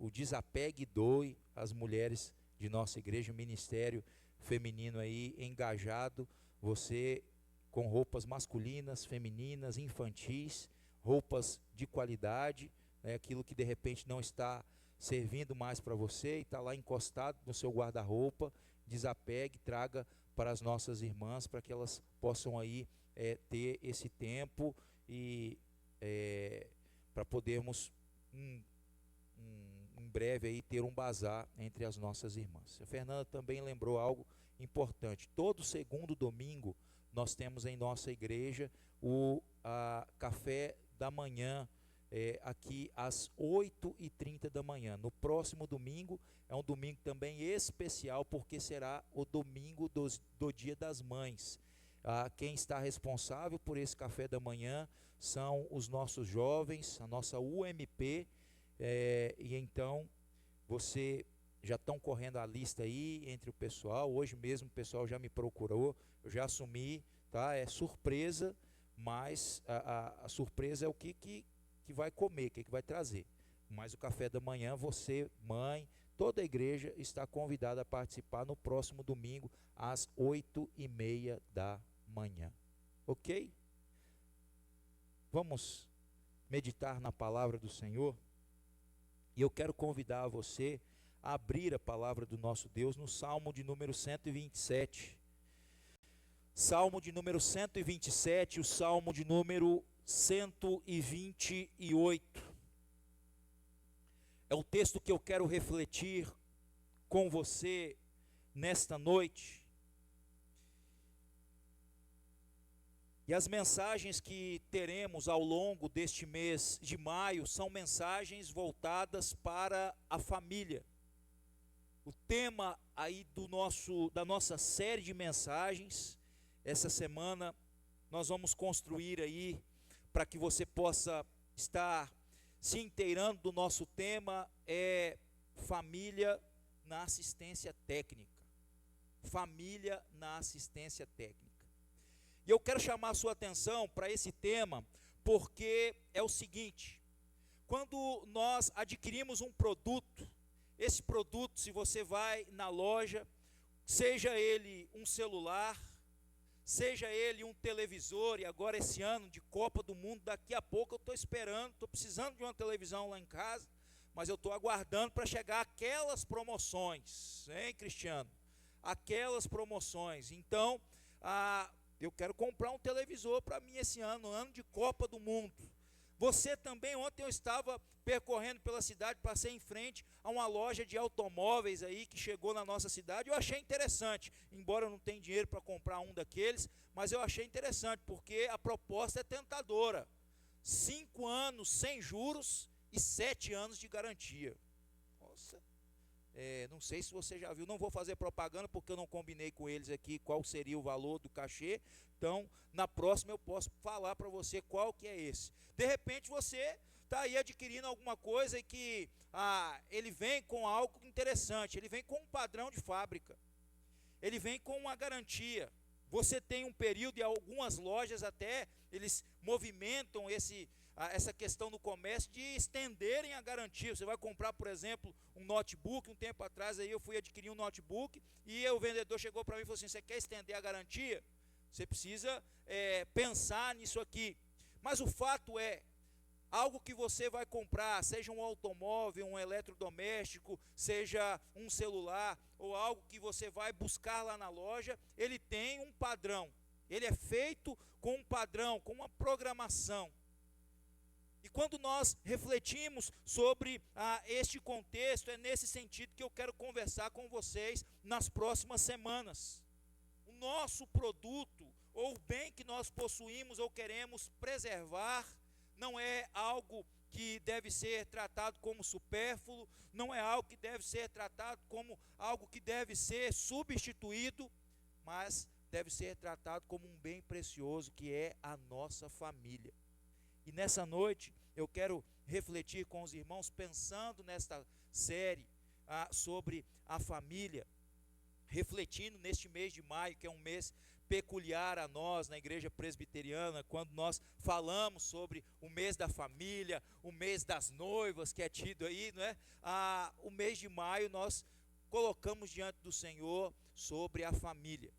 Speaker 3: o Desapegue Doe, as mulheres de nossa igreja, o ministério feminino aí engajado, você com roupas masculinas, femininas, infantis, roupas de qualidade, aquilo que de repente não está servindo mais para você e está lá encostado no seu guarda-roupa, desapegue, traga para as nossas irmãs, para que elas possam aí ter esse tempo e para podermos em breve aí ter um bazar entre as nossas irmãs. A Fernanda também lembrou algo importante. Todo segundo domingo nós temos em nossa igreja o café da manhã, aqui às 8h30 da manhã. No próximo domingo é um domingo também especial, porque será o domingo do Dia das Mães. Quem está responsável por esse café da manhã são os nossos jovens, a nossa UMP, e então você já estão correndo a lista aí entre o pessoal. Hoje mesmo o pessoal já me procurou, eu já assumi, tá? É surpresa, mas a surpresa é o que vai comer, o que vai trazer. Mas o café da manhã, você, mãe, toda a igreja está convidada a participar no próximo domingo às 8h30 da manhã. Ok? Vamos meditar na palavra do Senhor? E eu quero convidar você a abrir a palavra do nosso Deus no Salmo de número 127. Salmo de número 127, o Salmo de número 128. É o texto que eu quero refletir com você nesta noite. E as mensagens que teremos ao longo deste mês de maio são mensagens voltadas para a família. O tema aí da nossa série de mensagens, essa semana nós vamos construir aí, para que você possa estar se inteirando do nosso tema, é família na assistência técnica. Família na assistência técnica. E eu quero chamar a sua atenção para esse tema, porque é o seguinte: quando nós adquirimos um produto, esse produto, se você vai na loja, seja ele um celular, seja ele um televisor, e agora esse ano de Copa do Mundo, daqui a pouco eu estou esperando, estou precisando de uma televisão lá em casa, mas eu estou aguardando para chegar aquelas promoções, hein, Cristiano? Aquelas promoções. Então, eu quero comprar um televisor para mim esse ano, ano de Copa do Mundo. Você também, ontem eu estava percorrendo pela cidade, passei em frente a uma loja de automóveis aí que chegou na nossa cidade. Eu achei interessante, embora eu não tenha dinheiro para comprar um daqueles, mas eu achei interessante, porque a proposta é tentadora. 5 anos sem juros e 7 anos de garantia. Nossa, não sei se você já viu, não vou fazer propaganda porque eu não combinei com eles aqui qual seria o valor do cachê. Então, na próxima eu posso falar para você qual que é esse. De repente você está aí adquirindo alguma coisa e que ele vem com algo interessante, ele vem com um padrão de fábrica, ele vem com uma garantia. Você tem um período, e algumas lojas até, eles movimentam essa questão do comércio de estenderem a garantia. Você vai comprar, por exemplo, um notebook. Um tempo atrás aí eu fui adquirir um notebook e o vendedor chegou para mim e falou assim: você quer estender a garantia? Você precisa pensar nisso aqui. Mas o fato é, algo que você vai comprar, seja um automóvel, um eletrodoméstico, seja um celular, ou algo que você vai buscar lá na loja, ele tem um padrão. Ele é feito com um padrão, com uma programação. E quando nós refletimos sobre este contexto, é nesse sentido que eu quero conversar com vocês nas próximas semanas. O nosso produto, ou o bem que nós possuímos ou queremos preservar, não é algo que deve ser tratado como supérfluo, não é algo que deve ser tratado como algo que deve ser substituído, mas deve ser tratado como um bem precioso, que é a nossa família. E nessa noite eu quero refletir com os irmãos, pensando nesta série sobre a família, refletindo neste mês de maio, que é um mês peculiar a nós na igreja presbiteriana, quando nós falamos sobre o mês da família, o mês das noivas, que é tido aí, não é? O mês de maio nós colocamos diante do Senhor sobre a família.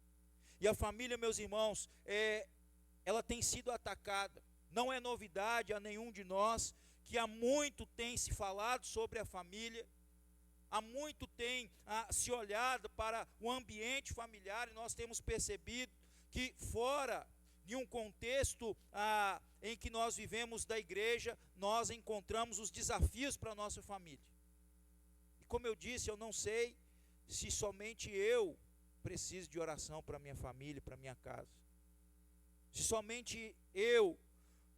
Speaker 3: E a família, meus irmãos, ela tem sido atacada. Não é novidade a nenhum de nós que há muito tem se falado sobre a família, há muito tem se olhado para o ambiente familiar, e nós temos percebido que fora de um contexto em que nós vivemos da igreja, nós encontramos os desafios para a nossa família. E como eu disse, eu não sei se somente eu preciso de oração para a minha família, para a minha casa. Se somente eu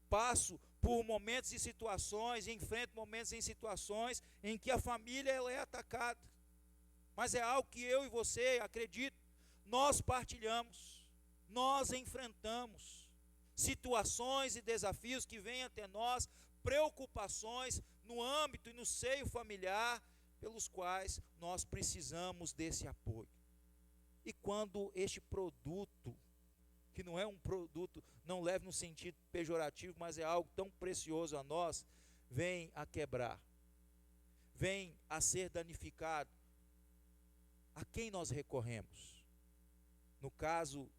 Speaker 3: passo por momentos e situações, enfrento momentos e situações em que a família ela é atacada. Mas é algo que eu e você, acredito, nós partilhamos, nós enfrentamos situações e desafios que vêm até nós, preocupações no âmbito e no seio familiar, pelos quais nós precisamos desse apoio. E quando este produto, que não é um produto, não leve no sentido pejorativo, mas é algo tão precioso a nós, vem a quebrar, vem a ser danificado, a quem nós recorremos? No caso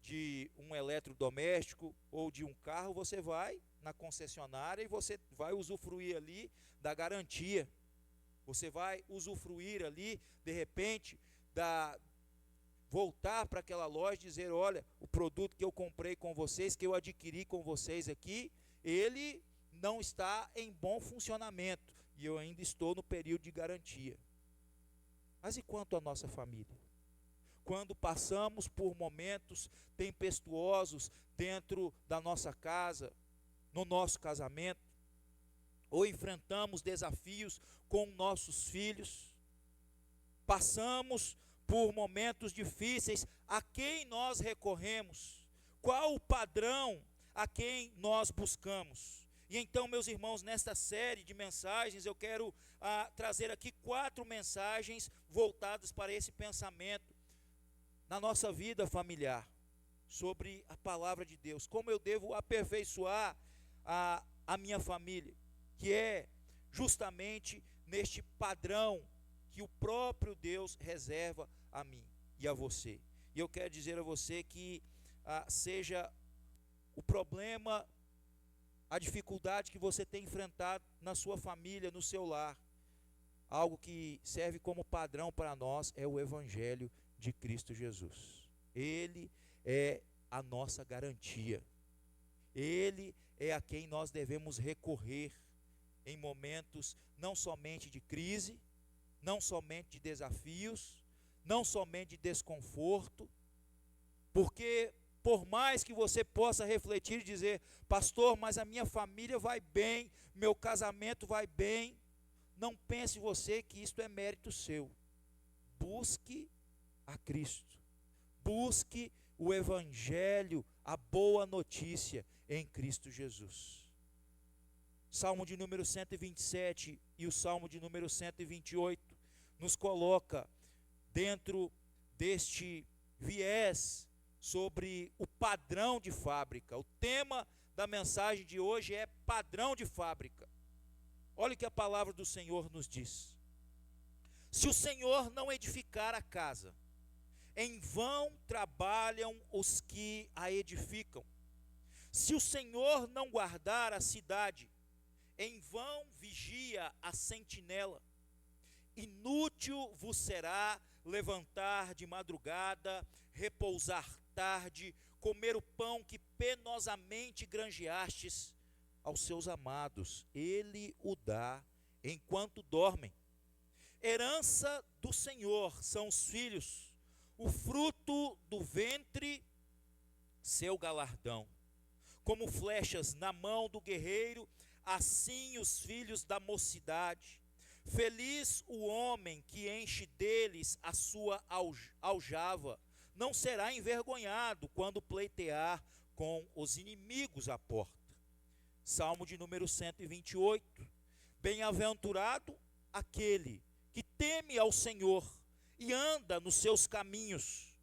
Speaker 3: de um eletrodoméstico ou de um carro, você vai na concessionária e você vai usufruir ali da garantia, você vai usufruir ali, de repente, voltar para aquela loja e dizer: olha, o produto que eu comprei com vocês, que eu adquiri com vocês aqui, ele não está em bom funcionamento e eu ainda estou no período de garantia. Mas e quanto à nossa família? Quando passamos por momentos tempestuosos dentro da nossa casa, no nosso casamento, ou enfrentamos desafios com nossos filhos, passamos por momentos difíceis, a quem nós recorremos? Qual o padrão a quem nós buscamos? E então, meus irmãos, nesta série de mensagens, eu quero trazer aqui 4 mensagens voltadas para esse pensamento na nossa vida familiar, sobre a palavra de Deus, como eu devo aperfeiçoar a minha família, que é justamente neste padrão que o próprio Deus reserva a mim e a você. E eu quero dizer a você que seja o problema, a dificuldade que você tem enfrentado na sua família, no seu lar, algo que serve como padrão para nós é o Evangelho de Cristo Jesus. Ele é a nossa garantia. Ele é a quem nós devemos recorrer em momentos não somente de crise, não somente de desafios, não somente de desconforto, porque por mais que você possa refletir e dizer: pastor, mas a minha família vai bem, meu casamento vai bem, não pense você que isto é mérito seu. busque a Cristo. Busque o Evangelho, a boa notícia em Cristo Jesus. Salmo de número 127 e o Salmo de número 128 nos coloca dentro deste viés sobre o padrão de fábrica. O tema da mensagem de hoje é padrão de fábrica. Olha o que a palavra do Senhor nos diz. Se o Senhor não edificar a casa, em vão trabalham os que a edificam. Se o Senhor não guardar a cidade, em vão vigia a sentinela. Inútil vos será levantar de madrugada, repousar tarde, comer o pão que penosamente granjeastes aos seus amados. Ele o dá enquanto dormem. Herança do Senhor são os filhos, o fruto do ventre, seu galardão. Como flechas na mão do guerreiro, assim os filhos da mocidade. Feliz o homem que enche deles a sua aljava, não será envergonhado quando pleitear com os inimigos à porta. Salmo de número 128. Bem-aventurado aquele que teme ao Senhor e anda nos seus caminhos.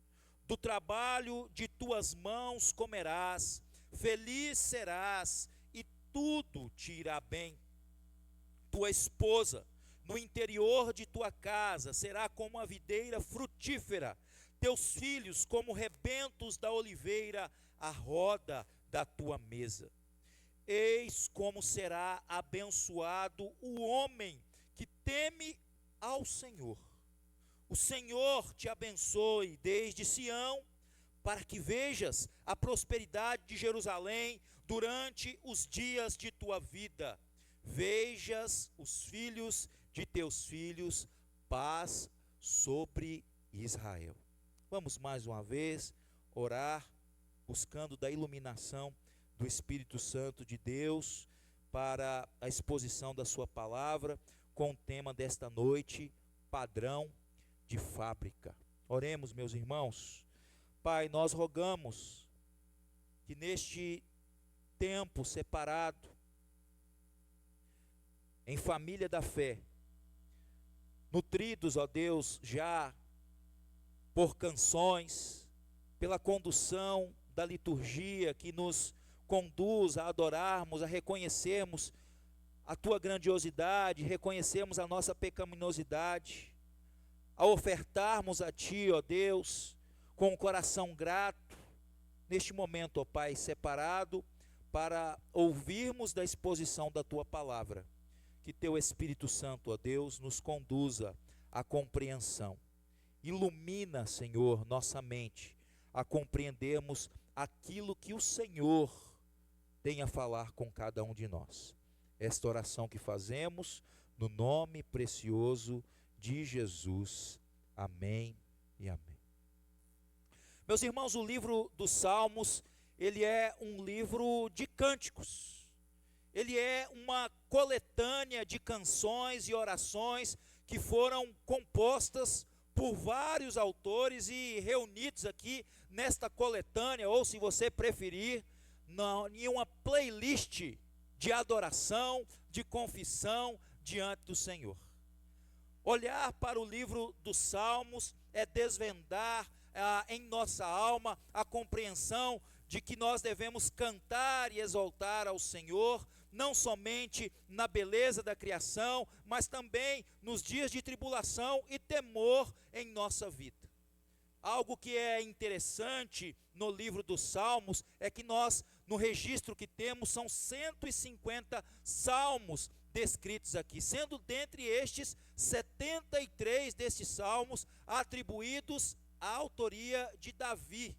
Speaker 3: Do trabalho de tuas mãos comerás, feliz serás e tudo te irá bem. Tua esposa no interior de tua casa será como a videira frutífera, teus filhos como rebentos da oliveira à roda da tua mesa. Eis como será abençoado o homem que teme ao Senhor. O Senhor te abençoe desde Sião, para que vejas a prosperidade de Jerusalém durante os dias de tua vida. Vejas os filhos de teus filhos, paz sobre Israel. Vamos mais uma vez orar, buscando da iluminação do Espírito Santo de Deus para a exposição da sua palavra, com o tema desta noite, padrão de fábrica. Oremos, meus irmãos. Pai, nós rogamos que neste tempo separado, em família da fé, nutridos, ó Deus, já por canções, pela condução da liturgia que nos conduz a adorarmos, a reconhecermos a tua grandiosidade, reconhecermos a nossa pecaminosidade, a ofertarmos a ti, ó Deus, com um coração grato, neste momento, ó Pai, separado, para ouvirmos da exposição da tua palavra. Que teu Espírito Santo, ó Deus, nos conduza à compreensão. Ilumina, Senhor, nossa mente, a compreendermos aquilo que o Senhor tem a falar com cada um de nós. Esta oração que fazemos, no nome precioso de Jesus. Amém e amém. Meus irmãos, o livro dos Salmos, ele é um livro de cânticos. Ele é uma coletânea de canções e orações que foram compostas por vários autores e reunidos aqui nesta coletânea, ou se você preferir, em uma playlist de adoração, de confissão diante do Senhor. Olhar para o livro dos Salmos é desvendar em nossa alma a compreensão de que nós devemos cantar e exaltar ao Senhor, não somente na beleza da criação, mas também nos dias de tribulação e temor em nossa vida. Algo que é interessante no livro dos Salmos é que nós, no registro que temos, são 150 salmos descritos aqui, sendo dentre estes 73 destes salmos atribuídos à autoria de Davi.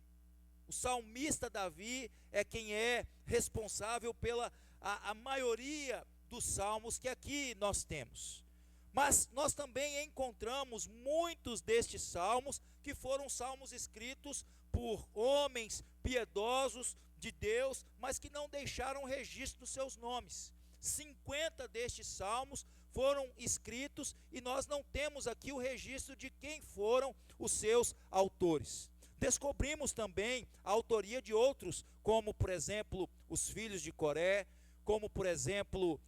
Speaker 3: O salmista Davi é quem é responsável pela a maioria dos salmos que aqui nós temos. Mas nós também encontramos muitos destes salmos que foram salmos escritos por homens piedosos de Deus, mas que não deixaram registro dos seus nomes. 50 destes salmos foram escritos e nós não temos aqui o registro de quem foram os seus autores. Descobrimos também a autoria de outros, como por exemplo os filhos de Coré, como por exemplo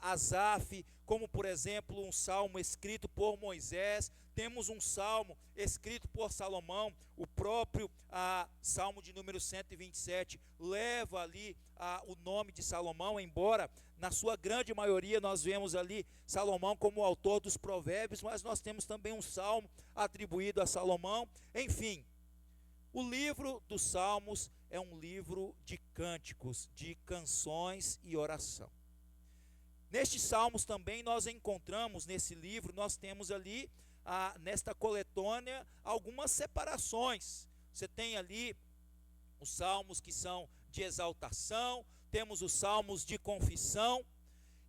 Speaker 3: Asaf, como por exemplo um salmo escrito por Moisés. Temos um salmo escrito por Salomão, o próprio salmo de número 127 leva ali o nome de Salomão, embora na sua grande maioria nós vemos ali Salomão como o autor dos provérbios, mas nós temos também um salmo atribuído a Salomão. Enfim, o livro dos Salmos é um livro de cânticos, de canções e oração. Nestes salmos também nós encontramos, nesse livro, nós temos ali, nesta coletânea, algumas separações. Você tem ali os salmos que são de exaltação, temos os salmos de confissão,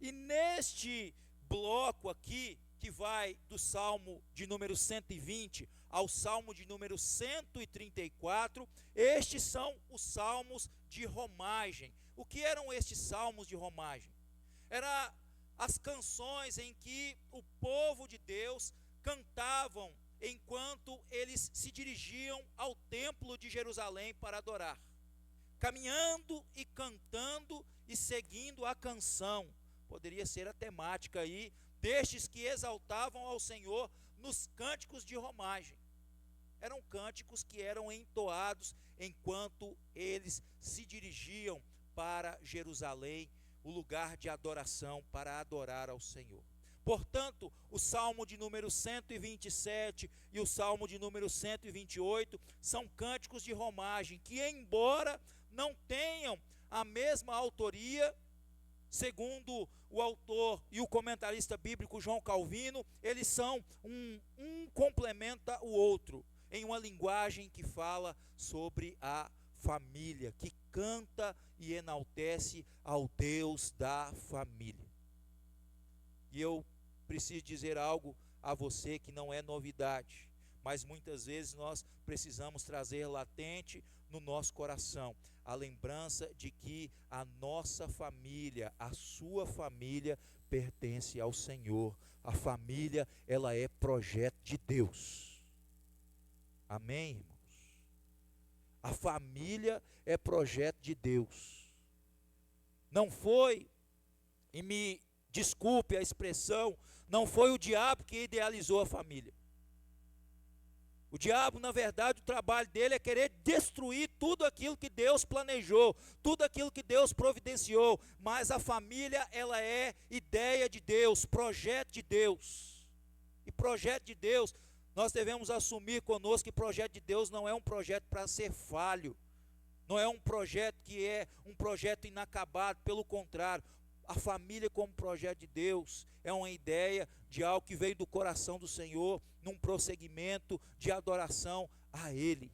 Speaker 3: e neste bloco aqui, que vai do salmo de número 120 ao salmo de número 134, estes são os salmos de romagem. O que eram estes salmos de romagem? Eram as canções em que o povo de Deus cantavam enquanto eles se dirigiam ao templo de Jerusalém para adorar, caminhando e cantando e seguindo a canção. Poderia ser a temática aí destes que exaltavam ao Senhor nos cânticos de romagem. Eram cânticos que eram entoados enquanto eles se dirigiam para Jerusalém, o lugar de adoração, para adorar ao Senhor. Portanto, o salmo de número 127 e o salmo de número 128 são cânticos de romagem que, embora não tenham a mesma autoria, segundo o autor e o comentarista bíblico João Calvino, eles são um complementa o outro, em uma linguagem que fala sobre a família, que canta e enaltece ao Deus da família. E eu preciso dizer algo a você que não é novidade, mas muitas vezes nós precisamos trazer latente no nosso coração a lembrança de que a nossa família, a sua família, pertence ao Senhor. A família, ela é projeto de Deus. Amém, irmãos? A família é projeto de Deus. Não foi, e me desculpe a expressão, não foi o diabo que idealizou a família. O diabo, na verdade, o trabalho dele é querer destruir tudo aquilo que Deus planejou, tudo aquilo que Deus providenciou, mas a família, ela é ideia de Deus, projeto de Deus. E projeto de Deus, nós devemos assumir conosco que projeto de Deus não é um projeto para ser falho, não é um projeto que é um projeto inacabado, pelo contrário, a família como projeto de Deus é uma ideia de algo que veio do coração do Senhor, num prosseguimento de adoração a Ele.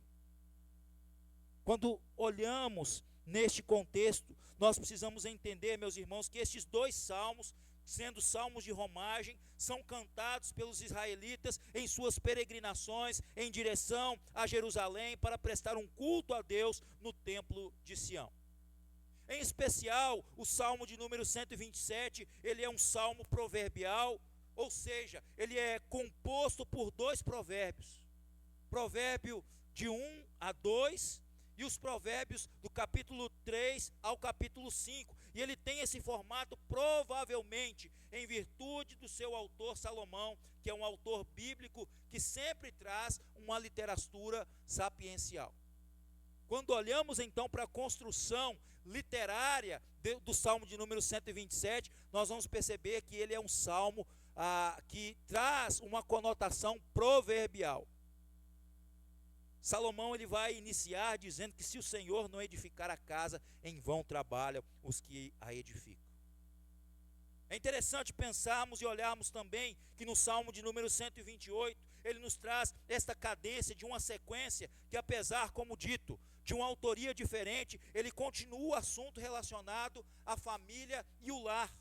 Speaker 3: Quando olhamos neste contexto, nós precisamos entender, meus irmãos, que estes dois salmos, sendo salmos de romagem, são cantados pelos israelitas em suas peregrinações em direção a Jerusalém para prestar um culto a Deus no templo de Sião. Em especial, o salmo de número 127, ele é um salmo proverbial, ou seja, ele é composto por dois provérbios. Provérbio de 1 a 2 e os provérbios do capítulo 3 ao capítulo 5. E ele tem esse formato provavelmente em virtude do seu autor Salomão, que é um autor bíblico que sempre traz uma literatura sapiencial. Quando olhamos então para a construção literária do salmo de número 127, nós vamos perceber que ele é um salmo que traz uma conotação proverbial. Salomão, ele vai iniciar dizendo que se o Senhor não edificar a casa, em vão trabalham os que a edificam. É interessante pensarmos e olharmos também que no salmo de número 128, ele nos traz esta cadência de uma sequência que, apesar, como dito, de uma autoria diferente, ele continua o assunto relacionado à família e o lar.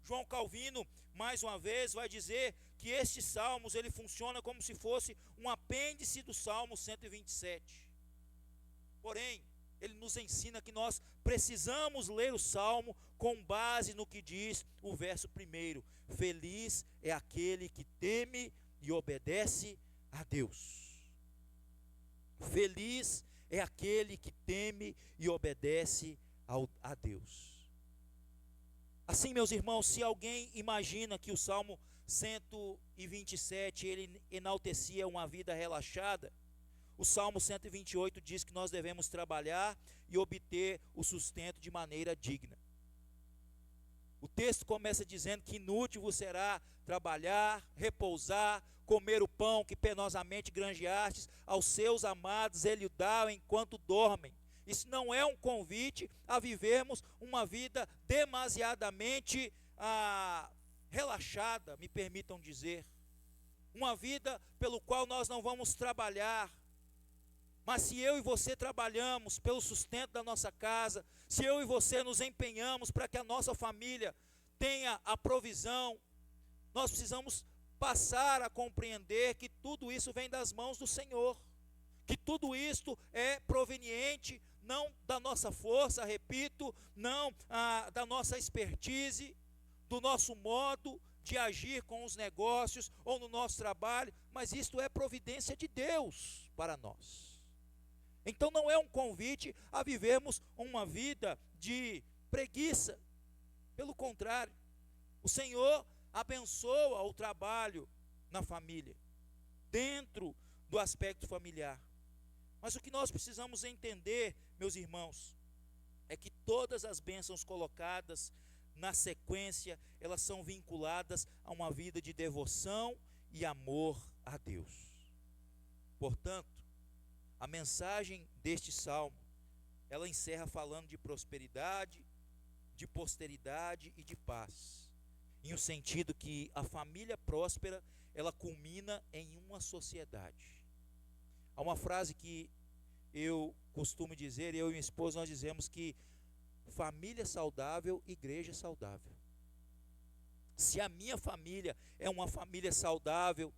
Speaker 3: João Calvino, mais uma vez, vai dizer que estes salmos, ele funciona como se fosse um apêndice do Salmo 127. Porém, ele nos ensina que nós precisamos ler o Salmo com base no que diz o verso 1. Feliz é aquele que teme e obedece a Deus. Feliz é aquele que teme e obedece a Deus. Assim, meus irmãos, se alguém imagina que o Salmo 127, ele enaltecia uma vida relaxada, o Salmo 128 diz que nós devemos trabalhar e obter o sustento de maneira digna. O texto começa dizendo que inútil vos será trabalhar, repousar, comer o pão que penosamente granjeastes, aos seus amados ele o dá enquanto dormem. Isso não é um convite a vivermos uma vida demasiadamente relaxada, me permitam dizer. Uma vida pelo qual nós não vamos trabalhar. Mas se eu e você trabalhamos pelo sustento da nossa casa, se eu e você nos empenhamos para que a nossa família tenha a provisão, nós precisamos passar a compreender que tudo isso vem das mãos do Senhor, que tudo isto é proveniente não da nossa força, repito, não da nossa expertise, do nosso modo de agir com os negócios ou no nosso trabalho, mas isto é providência de Deus para nós. Então não é um convite a vivermos uma vida de preguiça. Pelo contrário, o Senhor abençoa o trabalho na família, dentro do aspecto familiar. Mas o que nós precisamos entender, meus irmãos, é que todas as bênçãos colocadas na sequência, elas são vinculadas a uma vida de devoção e amor a Deus. Portanto, a mensagem deste salmo, ela encerra falando de prosperidade, de posteridade e de paz, em um sentido que a família próspera, ela culmina em uma sociedade. Há uma frase que eu costumo dizer, eu e minha esposa, nós dizemos que família saudável, igreja saudável. Se a minha família é uma família saudável,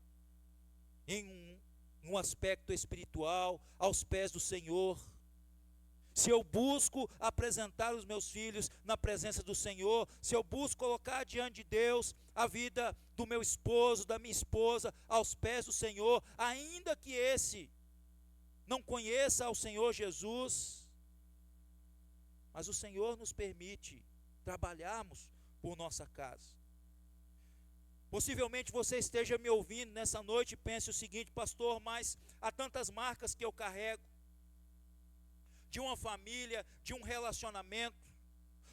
Speaker 3: em um aspecto espiritual, aos pés do Senhor, se eu busco apresentar os meus filhos na presença do Senhor, se eu busco colocar diante de Deus a vida do meu esposo, da minha esposa, aos pés do Senhor, ainda que esse não conheça ao Senhor Jesus, mas o Senhor nos permite trabalharmos por nossa casa. Possivelmente você esteja me ouvindo nessa noite e pense o seguinte: pastor, mas há tantas marcas que eu carrego, de uma família, de um relacionamento,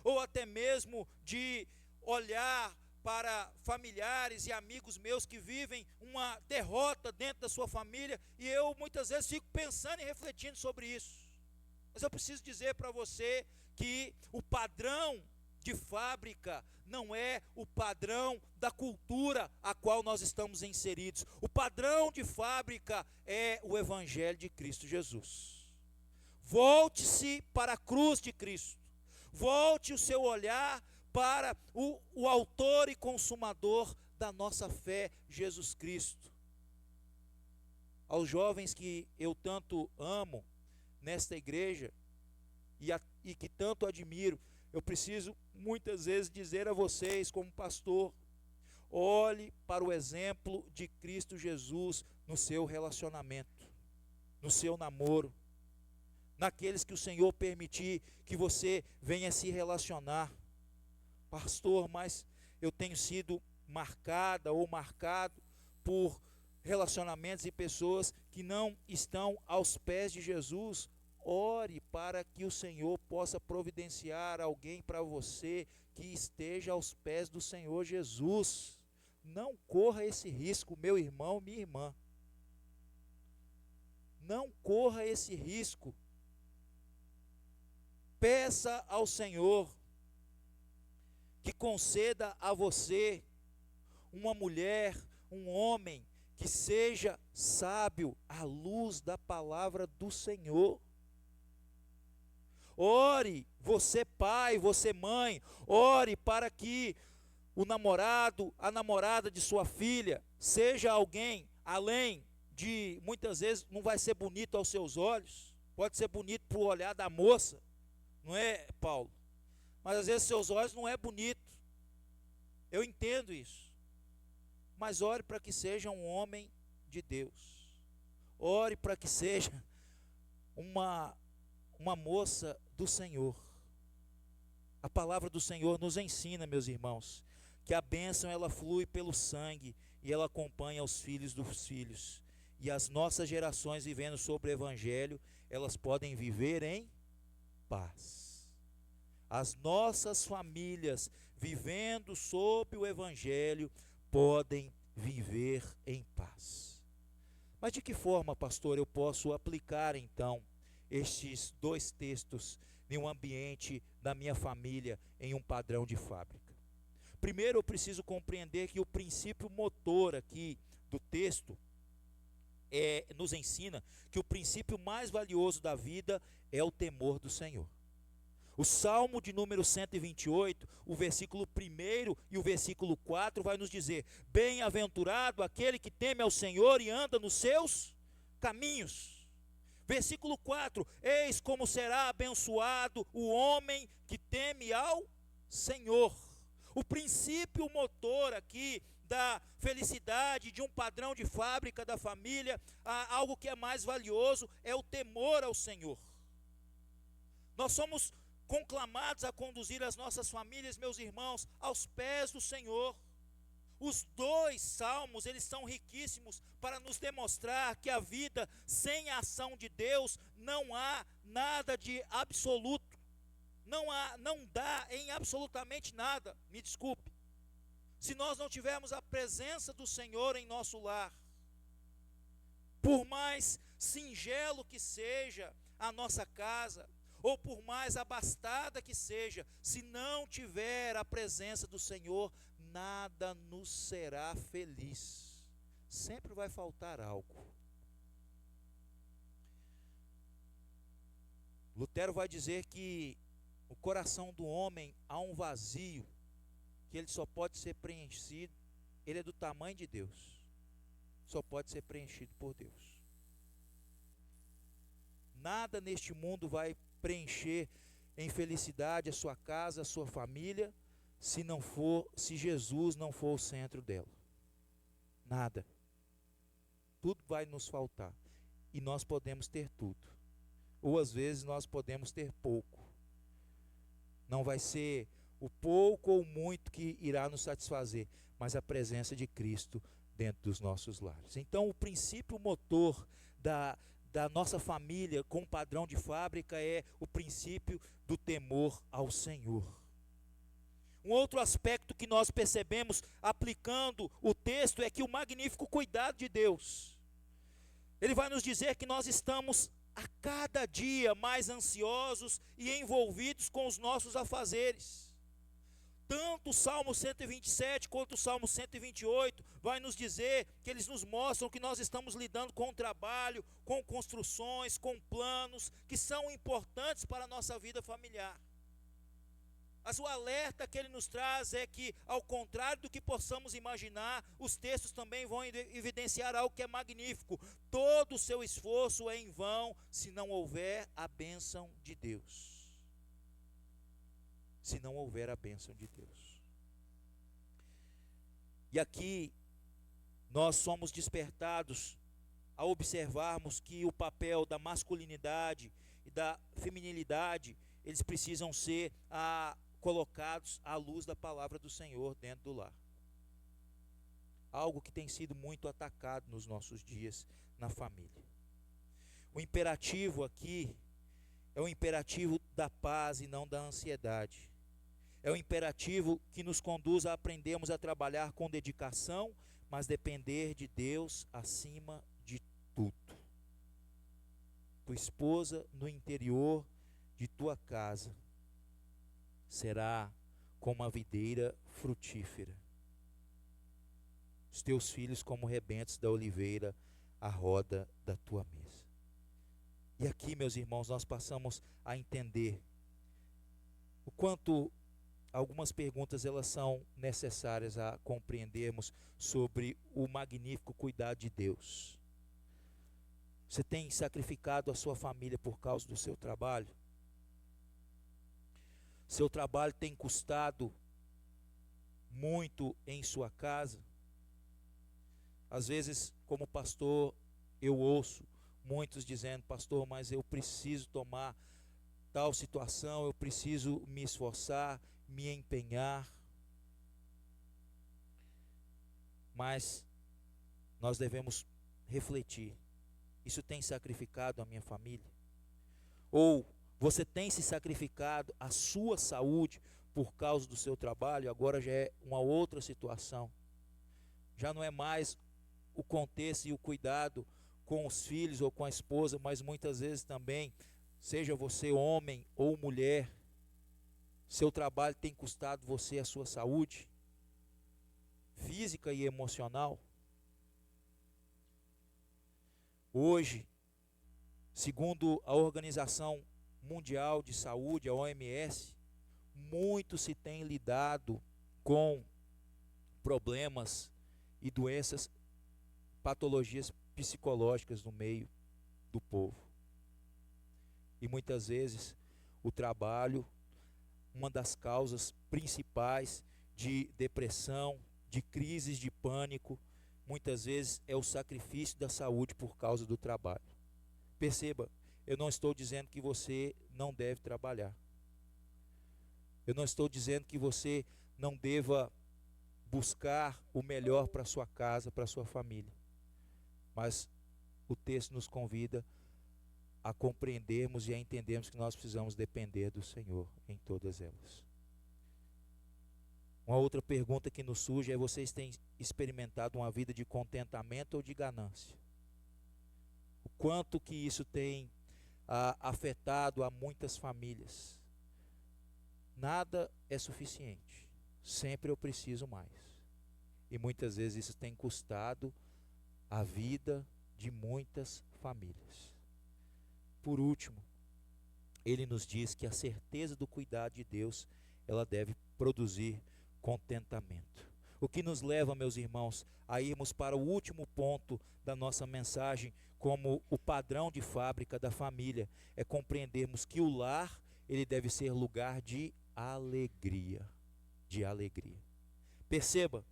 Speaker 3: ou até mesmo de olhar para familiares e amigos meus que vivem uma derrota dentro da sua família, e eu muitas vezes fico pensando e refletindo sobre isso. Mas eu preciso dizer para você que o padrão de fábrica não é o padrão da cultura a qual nós estamos inseridos. O padrão de fábrica é o Evangelho de Cristo Jesus. Volte-se para a cruz de Cristo. Volte o seu olhar para o autor e consumador da nossa fé, Jesus Cristo. Aos jovens que eu tanto amo nesta igreja e que tanto admiro, eu preciso muitas vezes dizer a vocês, como pastor, olhe para o exemplo de Cristo Jesus no seu relacionamento, no seu namoro, naqueles que o Senhor permitir que você venha se relacionar. Pastor, mas eu tenho sido marcada ou marcado por relacionamentos e pessoas que não estão aos pés de Jesus. Ore para que o Senhor possa providenciar alguém para você que esteja aos pés do Senhor Jesus. Não corra esse risco, meu irmão, minha irmã. Não corra esse risco. Peça ao Senhor que conceda a você uma mulher, um homem que seja sábio à luz da palavra do Senhor. Ore, você pai, você mãe, ore para que o namorado, a namorada de sua filha, seja alguém, além de, muitas vezes, não vai ser bonito aos seus olhos, pode ser bonito para o olhar da moça, não é, Paulo? Mas às vezes seus olhos não é bonito, eu entendo isso. mas ore para que seja um homem de Deus. Ore para que seja uma moça do Senhor. A palavra do Senhor nos ensina, meus irmãos, que a bênção ela flui pelo sangue e ela acompanha os filhos dos filhos. E as nossas gerações vivendo sobre o Evangelho, elas podem viver em paz. As nossas famílias vivendo sob o Evangelho podem viver em paz. Mas de que forma, pastor, eu posso aplicar então estes dois textos em um ambiente da minha família, em um padrão de fábrica? Primeiro, eu preciso compreender que o princípio motor aqui do texto nos ensina que o princípio mais valioso da vida é o temor do Senhor. O Salmo de número 128, o versículo 1 e o versículo 4 vai nos dizer: bem-aventurado aquele que teme ao Senhor e anda nos seus caminhos. Versículo 4, eis como será abençoado o homem que teme ao Senhor. O princípio motor aqui da felicidade, de um padrão de fábrica da família, algo que é mais valioso, é o temor ao Senhor. Nós somos conclamados a conduzir as nossas famílias, meus irmãos, aos pés do Senhor. Os dois salmos, eles são riquíssimos para nos demonstrar que a vida sem a ação de Deus não há nada de absoluto. Não dá em absolutamente nada, me desculpe. Se nós não tivermos a presença do Senhor em nosso lar, por mais singelo que seja a nossa casa, ou por mais abastada que seja, se não tiver a presença do Senhor, nada nos será feliz. Sempre vai faltar algo. Lutero vai dizer que o coração do homem há um vazio, que ele só pode ser preenchido, ele é do tamanho de Deus, só pode ser preenchido por Deus. Nada neste mundo vai preencher em felicidade a sua casa, a sua família, se Jesus não for o centro dela. Nada. Tudo vai nos faltar. E nós podemos ter tudo. Ou às vezes nós podemos ter pouco. Não vai ser o pouco ou muito que irá nos satisfazer, mas a presença de Cristo dentro dos nossos lares. Então, o princípio motor da nossa família com padrão de fábrica é o princípio do temor ao Senhor. Um outro aspecto que nós percebemos aplicando o texto é que o magnífico cuidado de Deus, ele vai nos dizer que nós estamos a cada dia mais ansiosos e envolvidos com os nossos afazeres. Tanto o Salmo 127 quanto o Salmo 128 vai nos dizer que eles nos mostram que nós estamos lidando com o trabalho, com construções, com planos que são importantes para a nossa vida familiar. Mas o alerta que ele nos traz é que, ao contrário do que possamos imaginar, os textos também vão evidenciar algo que é magnífico. Todo o seu esforço é em vão se não houver a bênção de Deus. Se não houver a bênção de Deus. E aqui nós somos despertados a observarmos que o papel da masculinidade e da feminilidade, eles precisam ser colocados à luz da palavra do Senhor dentro do lar. Algo que tem sido muito atacado nos nossos dias na família. O imperativo aqui é o imperativo da paz e não da ansiedade. É o imperativo que nos conduz a aprendermos a trabalhar com dedicação, mas depender de Deus acima de tudo. Tua esposa no interior de tua casa será como a videira frutífera. Os teus filhos como rebentos da oliveira à roda da tua mesa. E aqui, meus irmãos, nós passamos a entender o quanto algumas perguntas elas são necessárias a compreendermos sobre o magnífico cuidado de Deus. Você tem sacrificado a sua família por causa do seu trabalho? Seu trabalho tem custado muito em sua casa? Às vezes, como pastor, eu ouço muitos dizendo: pastor, mas eu preciso tomar tal situação, eu preciso me esforçar, me empenhar. Mas nós devemos refletir: isso tem sacrificado a minha família? Ou você tem se sacrificado a sua saúde por causa do seu trabalho? Agora já é uma outra situação. Já não é mais o contexto e o cuidado com os filhos ou com a esposa, mas muitas vezes também, seja você homem ou mulher, seu trabalho tem custado você a sua saúde física e emocional. Hoje, segundo a Organização Mundial de Saúde, a OMS, muito se tem lidado com problemas e doenças, patologias psicológicas no meio do povo. E muitas vezes o trabalho, uma das causas principais de depressão, de crises de pânico, muitas vezes é o sacrifício da saúde por causa do trabalho. Perceba, eu não estou dizendo que você não deve trabalhar. Eu não estou dizendo que você não deva buscar o melhor para sua casa, para sua família. Mas o texto nos convida a compreendermos e a entendermos que nós precisamos depender do Senhor em todas elas. Uma outra pergunta que nos surge é: vocês têm experimentado uma vida de contentamento ou de ganância? O quanto que isso tem afetado a muitas famílias? Nada é suficiente, sempre eu preciso mais. E muitas vezes isso tem custado a vida de muitas famílias. Por último, ele nos diz que a certeza do cuidado de Deus, ela deve produzir contentamento. O que nos leva, meus irmãos, a irmos para o último ponto da nossa mensagem, como o padrão de fábrica da família, é compreendermos que o lar, ele deve ser lugar de alegria, de alegria. Perceba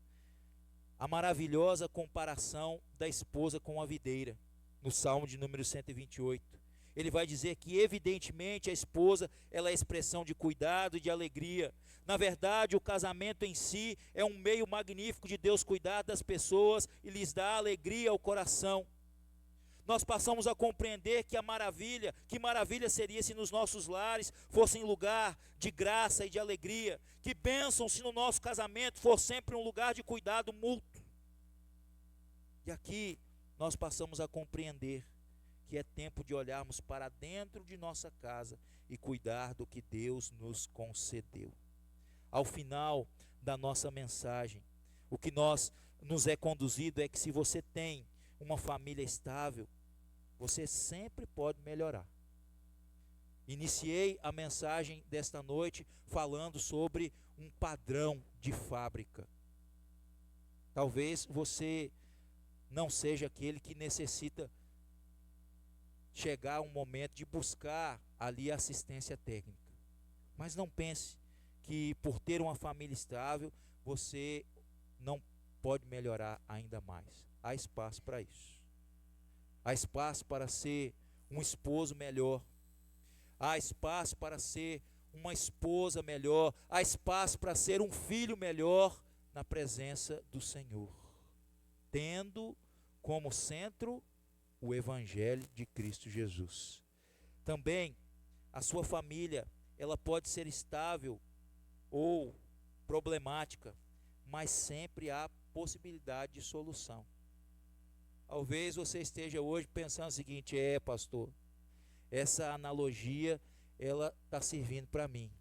Speaker 3: a maravilhosa comparação da esposa com a videira, no Salmo de número 128. Ele vai dizer que evidentemente a esposa, ela é expressão de cuidado e de alegria. Na verdade, o casamento em si é um meio magnífico de Deus cuidar das pessoas e lhes dar alegria ao coração. Nós passamos a compreender que maravilha seria se nos nossos lares fossem lugar de graça e de alegria. Que bênção se no nosso casamento for sempre um lugar de cuidado mútuo. E aqui nós passamos a compreender que é tempo de olharmos para dentro de nossa casa e cuidar do que Deus nos concedeu. Ao final da nossa mensagem, o que nos é conduzido é que se você tem uma família estável, você sempre pode melhorar. Iniciei a mensagem desta noite falando sobre um padrão de fábrica. Talvez você não seja aquele que necessita chegar a um momento de buscar ali assistência técnica. Mas não pense que por ter uma família estável, você não pode melhorar ainda mais. Há espaço para isso. Há espaço para ser um esposo melhor. Há espaço para ser uma esposa melhor. Há espaço para ser um filho melhor na presença do Senhor, tendo como centro o Evangelho de Cristo Jesus. Também a sua família, ela pode ser estável ou problemática, mas sempre há possibilidade de solução. Talvez você esteja hoje pensando o seguinte: pastor, essa analogia, ela está servindo para mim.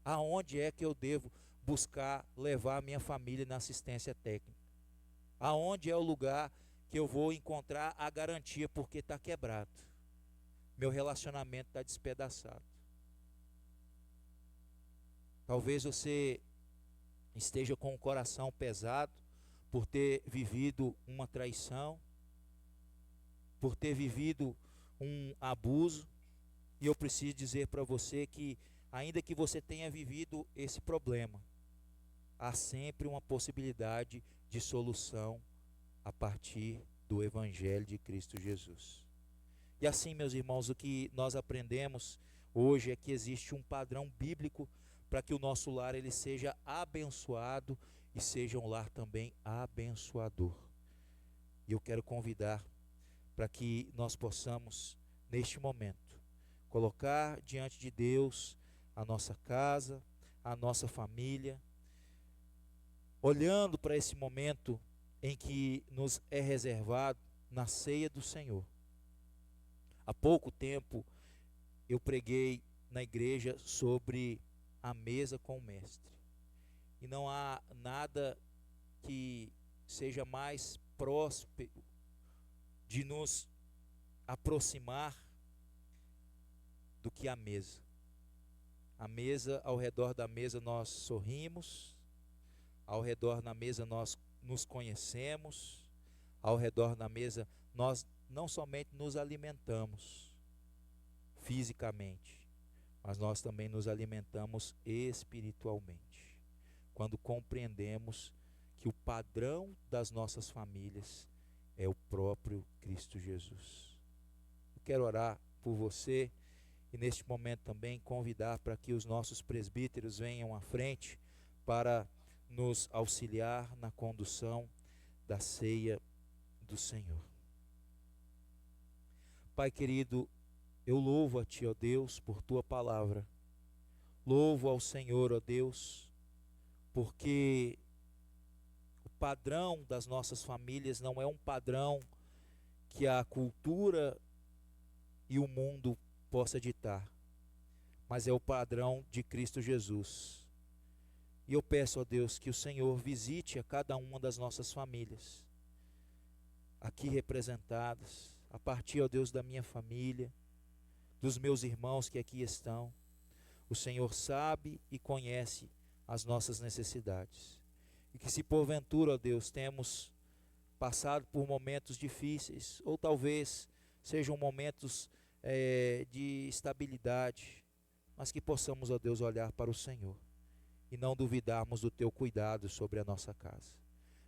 Speaker 3: Aonde é que eu devo buscar levar a minha família na assistência técnica? Aonde é o lugar que eu vou encontrar a garantia, porque está quebrado? Meu relacionamento está despedaçado. Talvez você esteja com o coração pesado por ter vivido uma traição, por ter vivido um abuso, e eu preciso dizer para você que, ainda que você tenha vivido esse problema, há sempre uma possibilidade de solução a partir do Evangelho de Cristo Jesus. E assim, meus irmãos, o que nós aprendemos hoje é que existe um padrão bíblico para que o nosso lar ele seja abençoado e seja um lar também abençoador. E eu quero convidar para que nós possamos, neste momento, colocar diante de Deus a nossa casa, a nossa família, olhando para esse momento em que nos é reservado na ceia do Senhor. Há pouco tempo eu preguei na igreja sobre a mesa com o Mestre. E não há nada que seja mais próspero de nos aproximar do que a mesa. A mesa, ao redor da mesa nós sorrimos, ao redor da mesa nós nos conhecemos, ao redor da mesa nós não somente nos alimentamos fisicamente, mas nós também nos alimentamos espiritualmente, quando compreendemos que o padrão das nossas famílias é o próprio Cristo Jesus. Eu quero orar por você e neste momento também convidar para que os nossos presbíteros venham à frente para nos auxiliar na condução da ceia do Senhor. Pai querido, eu louvo a Ti, ó Deus, por Tua palavra. Louvo ao Senhor, ó Deus, porque o padrão das nossas famílias não é um padrão que a cultura e o mundo possa ditar, mas é o padrão de Cristo Jesus. E eu peço a Deus que o Senhor visite a cada uma das nossas famílias, aqui representadas, a partir, ó Deus, da minha família, dos meus irmãos que aqui estão. O Senhor sabe e conhece as nossas necessidades. E que se porventura, ó Deus, temos passado por momentos difíceis, ou talvez sejam momentos de estabilidade, mas que possamos, ó Deus, olhar para o Senhor e não duvidarmos do Teu cuidado sobre a nossa casa.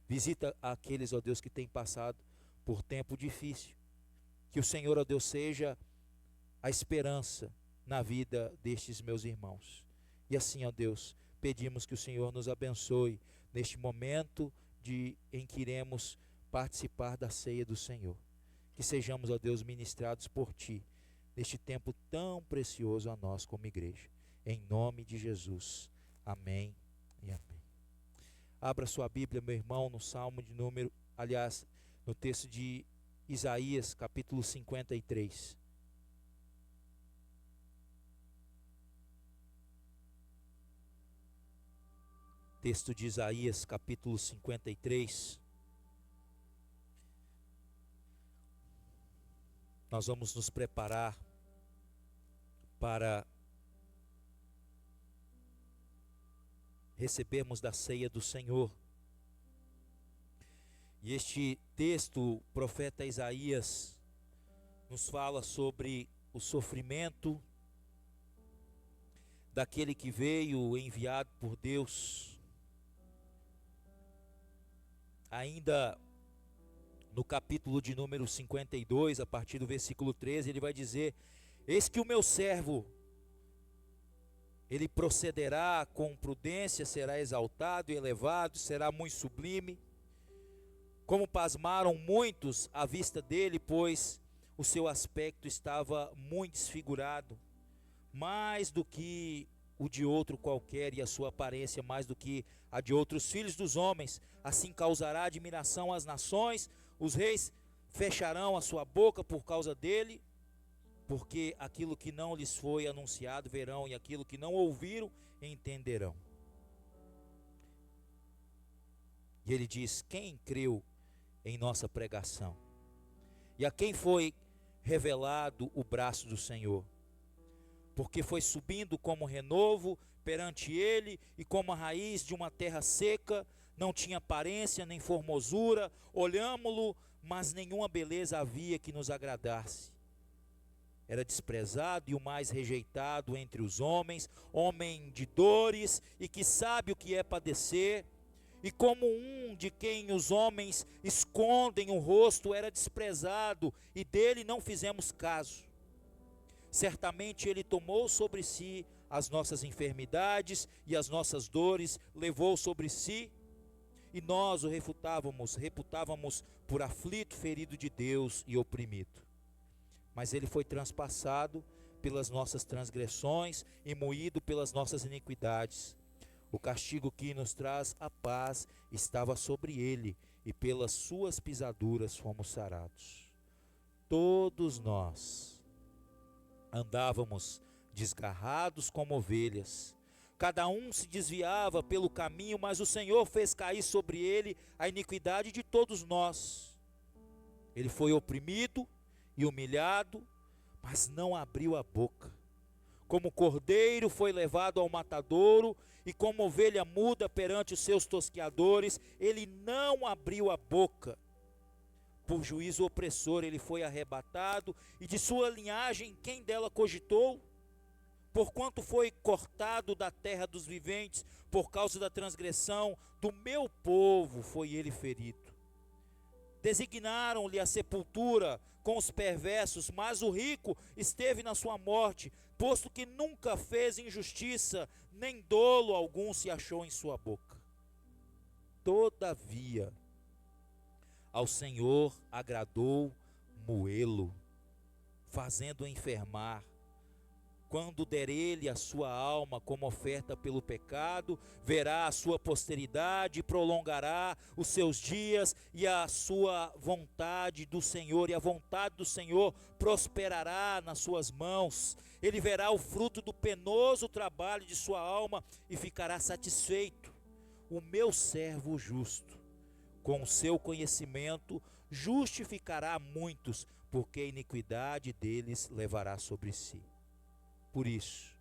Speaker 3: Visita aqueles, ó Deus, que têm passado por tempo difícil. Que o Senhor, ó Deus, seja a esperança na vida destes meus irmãos. E assim, ó Deus, pedimos que o Senhor nos abençoe neste momento em que iremos participar da ceia do Senhor. Que sejamos, ó Deus, ministrados por Ti, neste tempo tão precioso a nós como igreja. Em nome de Jesus. Amém e amém. Abra sua Bíblia, meu irmão, no Salmo de número, aliás, no texto de Isaías, capítulo 53. Texto de Isaías, capítulo 53. Nós vamos nos preparar para recebermos da ceia do Senhor. E este texto, o profeta Isaías nos fala sobre o sofrimento daquele que veio enviado por Deus. Ainda no capítulo de número 52, a partir do versículo 13, ele vai dizer: eis que o meu servo, ele procederá com prudência, será exaltado e elevado, será muito sublime. Como pasmaram muitos à vista dele, pois o seu aspecto estava muito desfigurado, mais do que o de outro qualquer, e a sua aparência mais do que a de outros filhos dos homens. Assim causará admiração às nações, os reis fecharão a sua boca por causa dele, porque aquilo que não lhes foi anunciado verão, e aquilo que não ouviram entenderão. E ele diz: quem creu em nossa pregação? E a quem foi revelado o braço do Senhor? Porque foi subindo como renovo perante ele, e como a raiz de uma terra seca, não tinha aparência nem formosura, olhámo-lo, mas nenhuma beleza havia que nos agradasse. Era desprezado e o mais rejeitado entre os homens, homem de dores e que sabe o que é padecer, e como um de quem os homens escondem o rosto era desprezado, e dele não fizemos caso. Certamente ele tomou sobre si as nossas enfermidades e as nossas dores, levou sobre si, e nós o reputávamos por aflito, ferido de Deus e oprimido. Mas ele foi transpassado pelas nossas transgressões e moído pelas nossas iniquidades. O castigo que nos traz a paz estava sobre ele, e pelas suas pisaduras fomos sarados. Todos nós andávamos desgarrados como ovelhas, cada um se desviava pelo caminho, mas o Senhor fez cair sobre ele a iniquidade de todos nós. Ele foi oprimido e humilhado, mas não abriu a boca. Como cordeiro foi levado ao matadouro, e como ovelha muda perante os seus tosqueadores, ele não abriu a boca. Por juízo opressor ele foi arrebatado, e de sua linhagem quem dela cogitou? Porquanto foi cortado da terra dos viventes, por causa da transgressão do meu povo foi ele ferido. Designaram-lhe a sepultura com os perversos, mas o rico esteve na sua morte, posto que nunca fez injustiça, nem dolo algum se achou em sua boca. Todavia, ao Senhor agradou moê-lo, fazendo-o enfermar. Quando der ele a sua alma como oferta pelo pecado, verá a sua posteridade, prolongará os seus dias, e a sua vontade do Senhor, e a vontade do Senhor prosperará nas suas mãos. Ele verá o fruto do penoso trabalho de sua alma e ficará satisfeito. O meu servo justo, com o seu conhecimento, justificará muitos, porque a iniquidade deles levará sobre si. Por isso,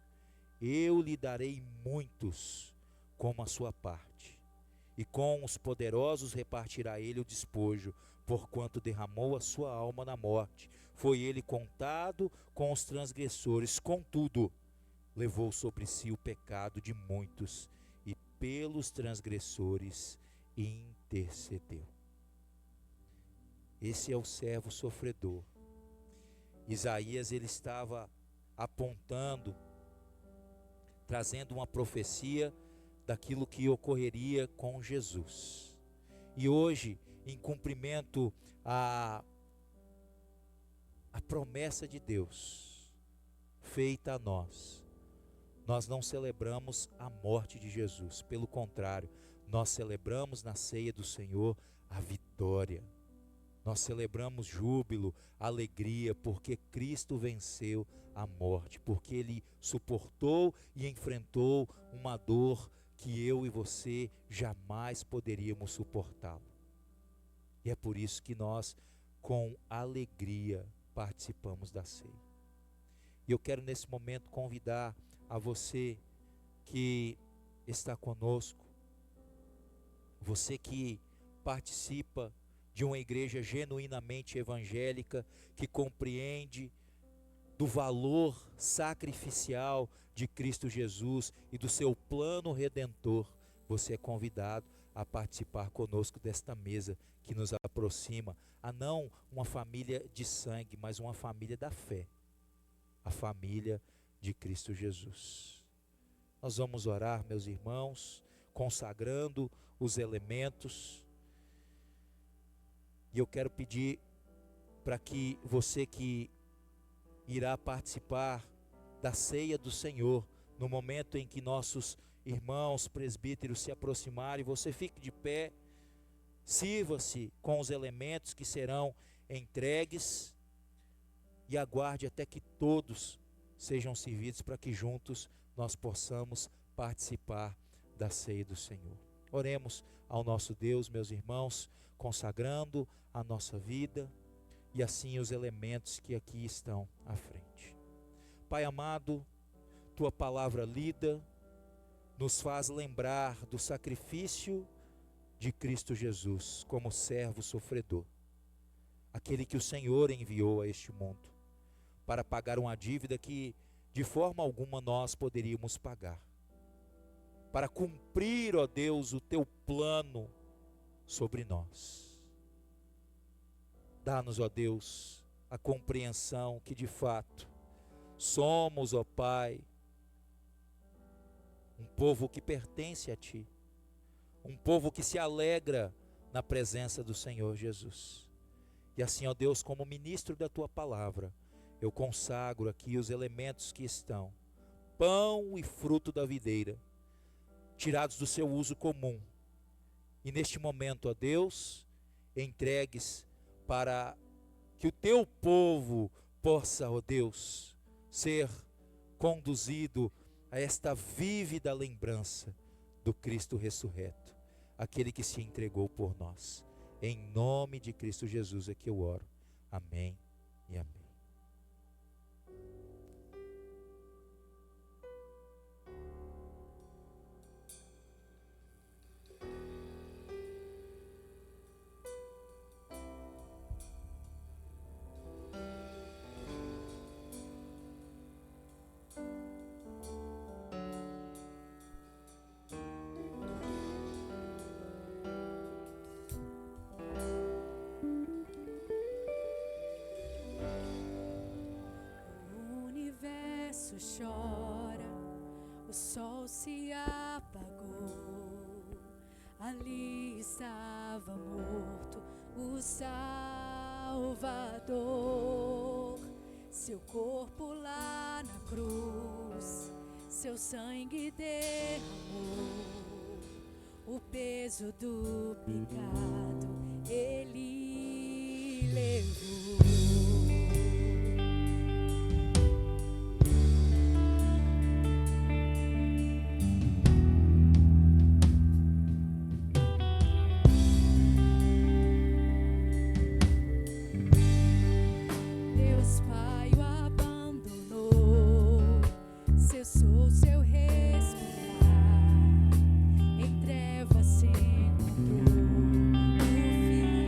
Speaker 3: eu lhe darei muitos como a sua parte, e com os poderosos repartirá ele o despojo, porquanto derramou a sua alma na morte. Foi ele contado com os transgressores, contudo, levou sobre si o pecado de muitos, e pelos transgressores intercedeu. Esse é o servo sofredor. Isaías, ele estava apontando, trazendo uma profecia daquilo que ocorreria com Jesus. E hoje, em cumprimento à promessa de Deus feita a nós, nós não celebramos a morte de Jesus, pelo contrário, nós celebramos na ceia do Senhor a vitória. Nós celebramos júbilo, alegria, porque Cristo venceu a morte, porque Ele suportou e enfrentou uma dor que eu e você jamais poderíamos suportá-lo. E é por isso que nós, com alegria, participamos da ceia. E eu quero nesse momento convidar a você que está conosco, você que participa de uma igreja genuinamente evangélica, que compreende do valor sacrificial de Cristo Jesus e do seu plano redentor, você é convidado a participar conosco desta mesa que nos aproxima a não uma família de sangue, mas uma família da fé, a família de Cristo Jesus. Nós vamos orar, meus irmãos, consagrando os elementos. E eu quero pedir para que você que irá participar da ceia do Senhor, no momento em que nossos irmãos presbíteros se aproximarem, você fique de pé, sirva-se com os elementos que serão entregues e aguarde até que todos sejam servidos, para que juntos nós possamos participar da ceia do Senhor. Oremos ao nosso Deus, meus irmãos, consagrando a nossa vida e assim os elementos que aqui estão à frente. Pai amado, tua palavra lida nos faz lembrar do sacrifício de Cristo Jesus como servo sofredor, aquele que o Senhor enviou a este mundo para pagar uma dívida que de forma alguma nós poderíamos pagar. para cumprir, ó Deus, o teu plano sobre nós. Dá-nos, ó Deus, a compreensão que de fato somos, ó Pai, um povo que pertence a Ti, um povo que se alegra na presença do Senhor Jesus. E assim, ó Deus, como ministro da Tua palavra, eu consagro aqui os elementos que estão, pão e fruto da videira, tirados do seu uso comum, e neste momento, ó Deus, entregues para que o Teu povo possa, ó Deus, ser conduzido a esta vívida lembrança do Cristo ressurreto, aquele que se entregou por nós. Em nome de Cristo Jesus é que eu oro. Amém e amém.
Speaker 2: Chora, o sol se apagou, ali estava morto o Salvador, seu corpo lá na cruz, seu sangue derramou, o peso do pecado ele levou. Cessou seu respirar, em trevas se encontrou o Filho.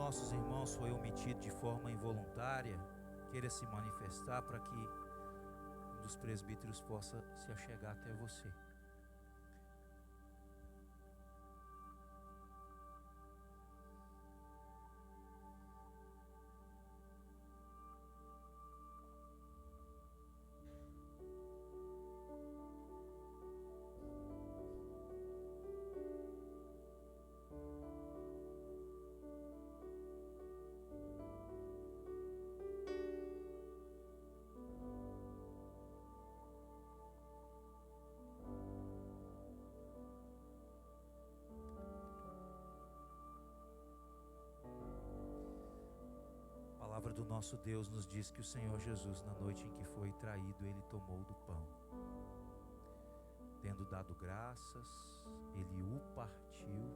Speaker 3: nossos irmãos foi omitido de forma involuntária, queira se manifestar para que um dos presbíteros possa se achegar até você. A palavra do nosso Deus nos diz que o Senhor Jesus, na noite em que foi traído, ele tomou do pão. Tendo dado graças, ele o partiu,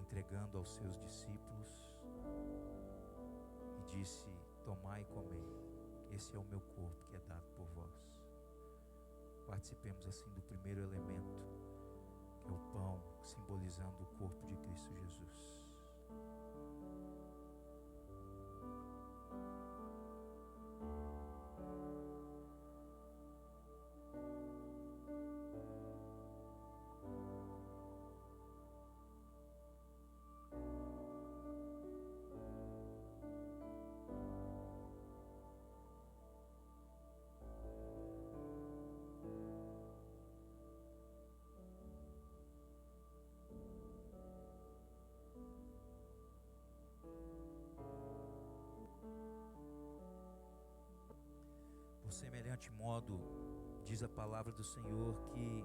Speaker 3: entregando aos seus discípulos, e disse: tomai e comei, esse é o meu corpo que é dado por vós. Participemos assim do primeiro elemento, que é o pão, simbolizando o corpo de Cristo Jesus. Por semelhante modo, diz a palavra do Senhor que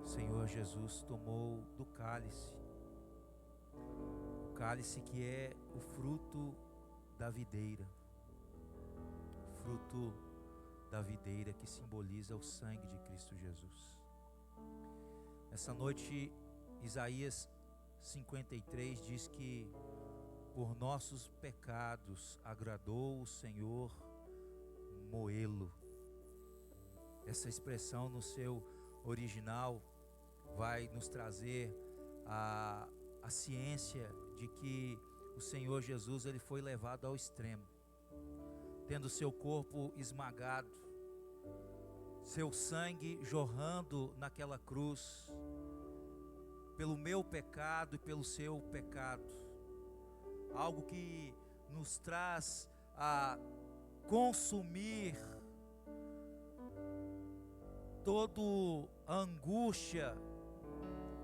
Speaker 3: o Senhor Jesus tomou do cálice, o cálice que é o fruto da videira, o fruto da videira que simboliza o sangue de Cristo Jesus. Essa noite, Isaías 53 diz que por nossos pecados agradou o Senhor moê-lo. Essa expressão no seu original vai nos trazer a ciência de que o Senhor Jesus ele foi levado ao extremo, tendo seu corpo esmagado, seu sangue jorrando naquela cruz, pelo meu pecado e pelo seu pecado, algo que nos traz a consumir toda a angústia,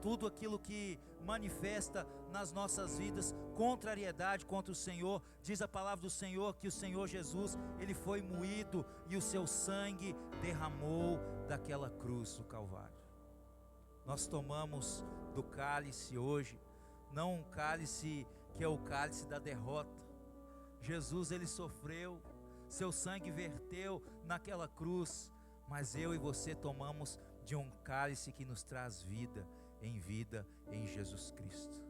Speaker 3: tudo aquilo que manifesta nas nossas vidas contrariedade contra o Senhor. Diz a palavra do Senhor que o Senhor Jesus, ele foi moído e o seu sangue derramou daquela cruz do Calvário. Nós tomamos do cálice hoje, não um cálice que é o cálice da derrota. Jesus, ele sofreu, seu sangue verteu naquela cruz, mas eu e você tomamos de um cálice que nos traz vida em Jesus Cristo.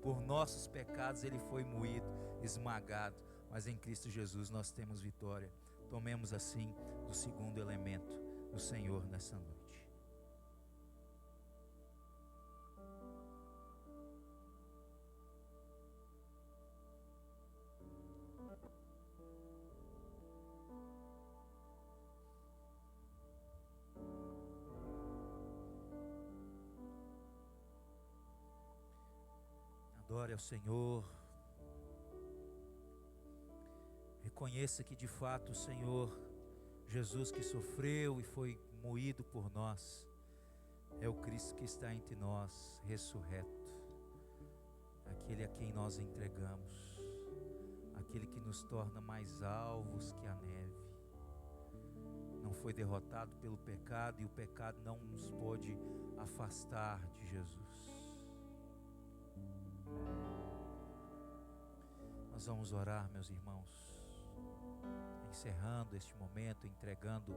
Speaker 3: Por nossos pecados ele foi moído, esmagado, mas em Cristo Jesus nós temos vitória. Tomemos assim do segundo elemento do Senhor nessa noite. Adore ao Senhor. Reconheça que de fato o Senhor Jesus, que sofreu e foi moído por nós, é o Cristo que está entre nós, ressurreto, aquele a quem nós entregamos, aquele que nos torna mais alvos que a neve. Não foi derrotado pelo pecado e o pecado não nos pôde afastar de Jesus. Nós vamos orar, meus irmãos, encerrando este momento, entregando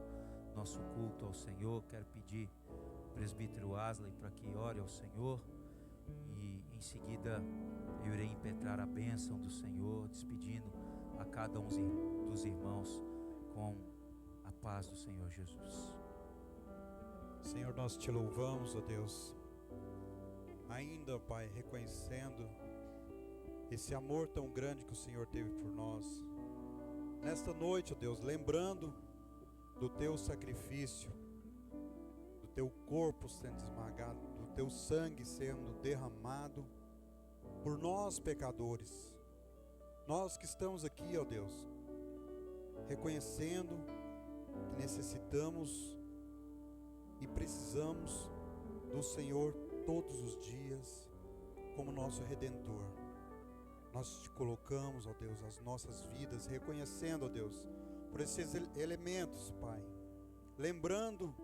Speaker 3: nosso culto ao Senhor. Quero pedir ao presbítero Asley para que ore ao Senhor e em seguida eu irei impetrar a bênção do Senhor, despedindo a cada um dos irmãos com a paz do Senhor Jesus.
Speaker 10: Senhor, nós te louvamos, ó Deus, ainda, Pai, reconhecendo esse amor tão grande que o Senhor teve por nós. Nesta noite, ó Deus, lembrando do teu sacrifício, do teu corpo sendo esmagado, do teu sangue sendo derramado por nós pecadores. Nós que estamos aqui, ó Deus, reconhecendo que necessitamos e precisamos do Senhor todos os dias como nosso Redentor. Nós te colocamos, ó Deus, as nossas vidas, reconhecendo, ó Deus, por esses elementos, Pai, lembrando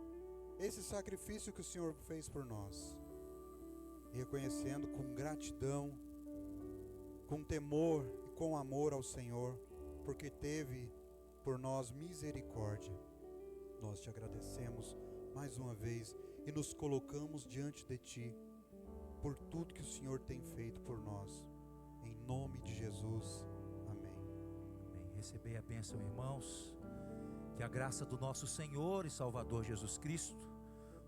Speaker 10: esse sacrifício que o Senhor fez por nós, e reconhecendo com gratidão, com temor e com amor ao Senhor, porque teve por nós misericórdia. Nós te agradecemos mais uma vez e nos colocamos diante de Ti por tudo que o Senhor tem feito por nós. Em nome de Jesus, amém.
Speaker 3: Amém. Recebei a bênção, irmãos. Que a graça do nosso Senhor e Salvador Jesus Cristo,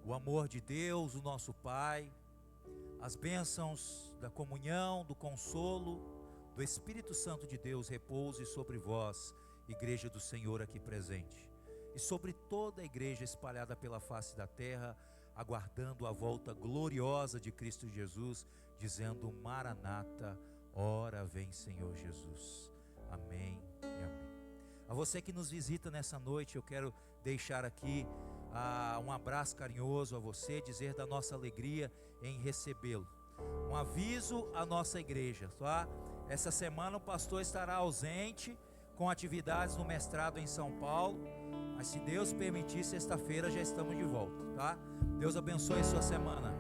Speaker 3: o amor de Deus, o nosso Pai, as bênçãos da comunhão, do consolo, do Espírito Santo de Deus repouse sobre vós, Igreja do Senhor aqui presente, e sobre toda a igreja espalhada pela face da terra, aguardando a volta gloriosa de Cristo Jesus, dizendo: Maranata, ora vem Senhor Jesus. Amém e amém. A você que nos visita nessa noite, eu quero deixar aqui um abraço carinhoso a você, dizer da nossa alegria em recebê-lo. Um aviso à nossa igreja, tá? Essa semana o pastor estará ausente com atividades no mestrado em São Paulo, mas se Deus permitir, sexta-feira já estamos de volta, tá? Deus abençoe a sua semana.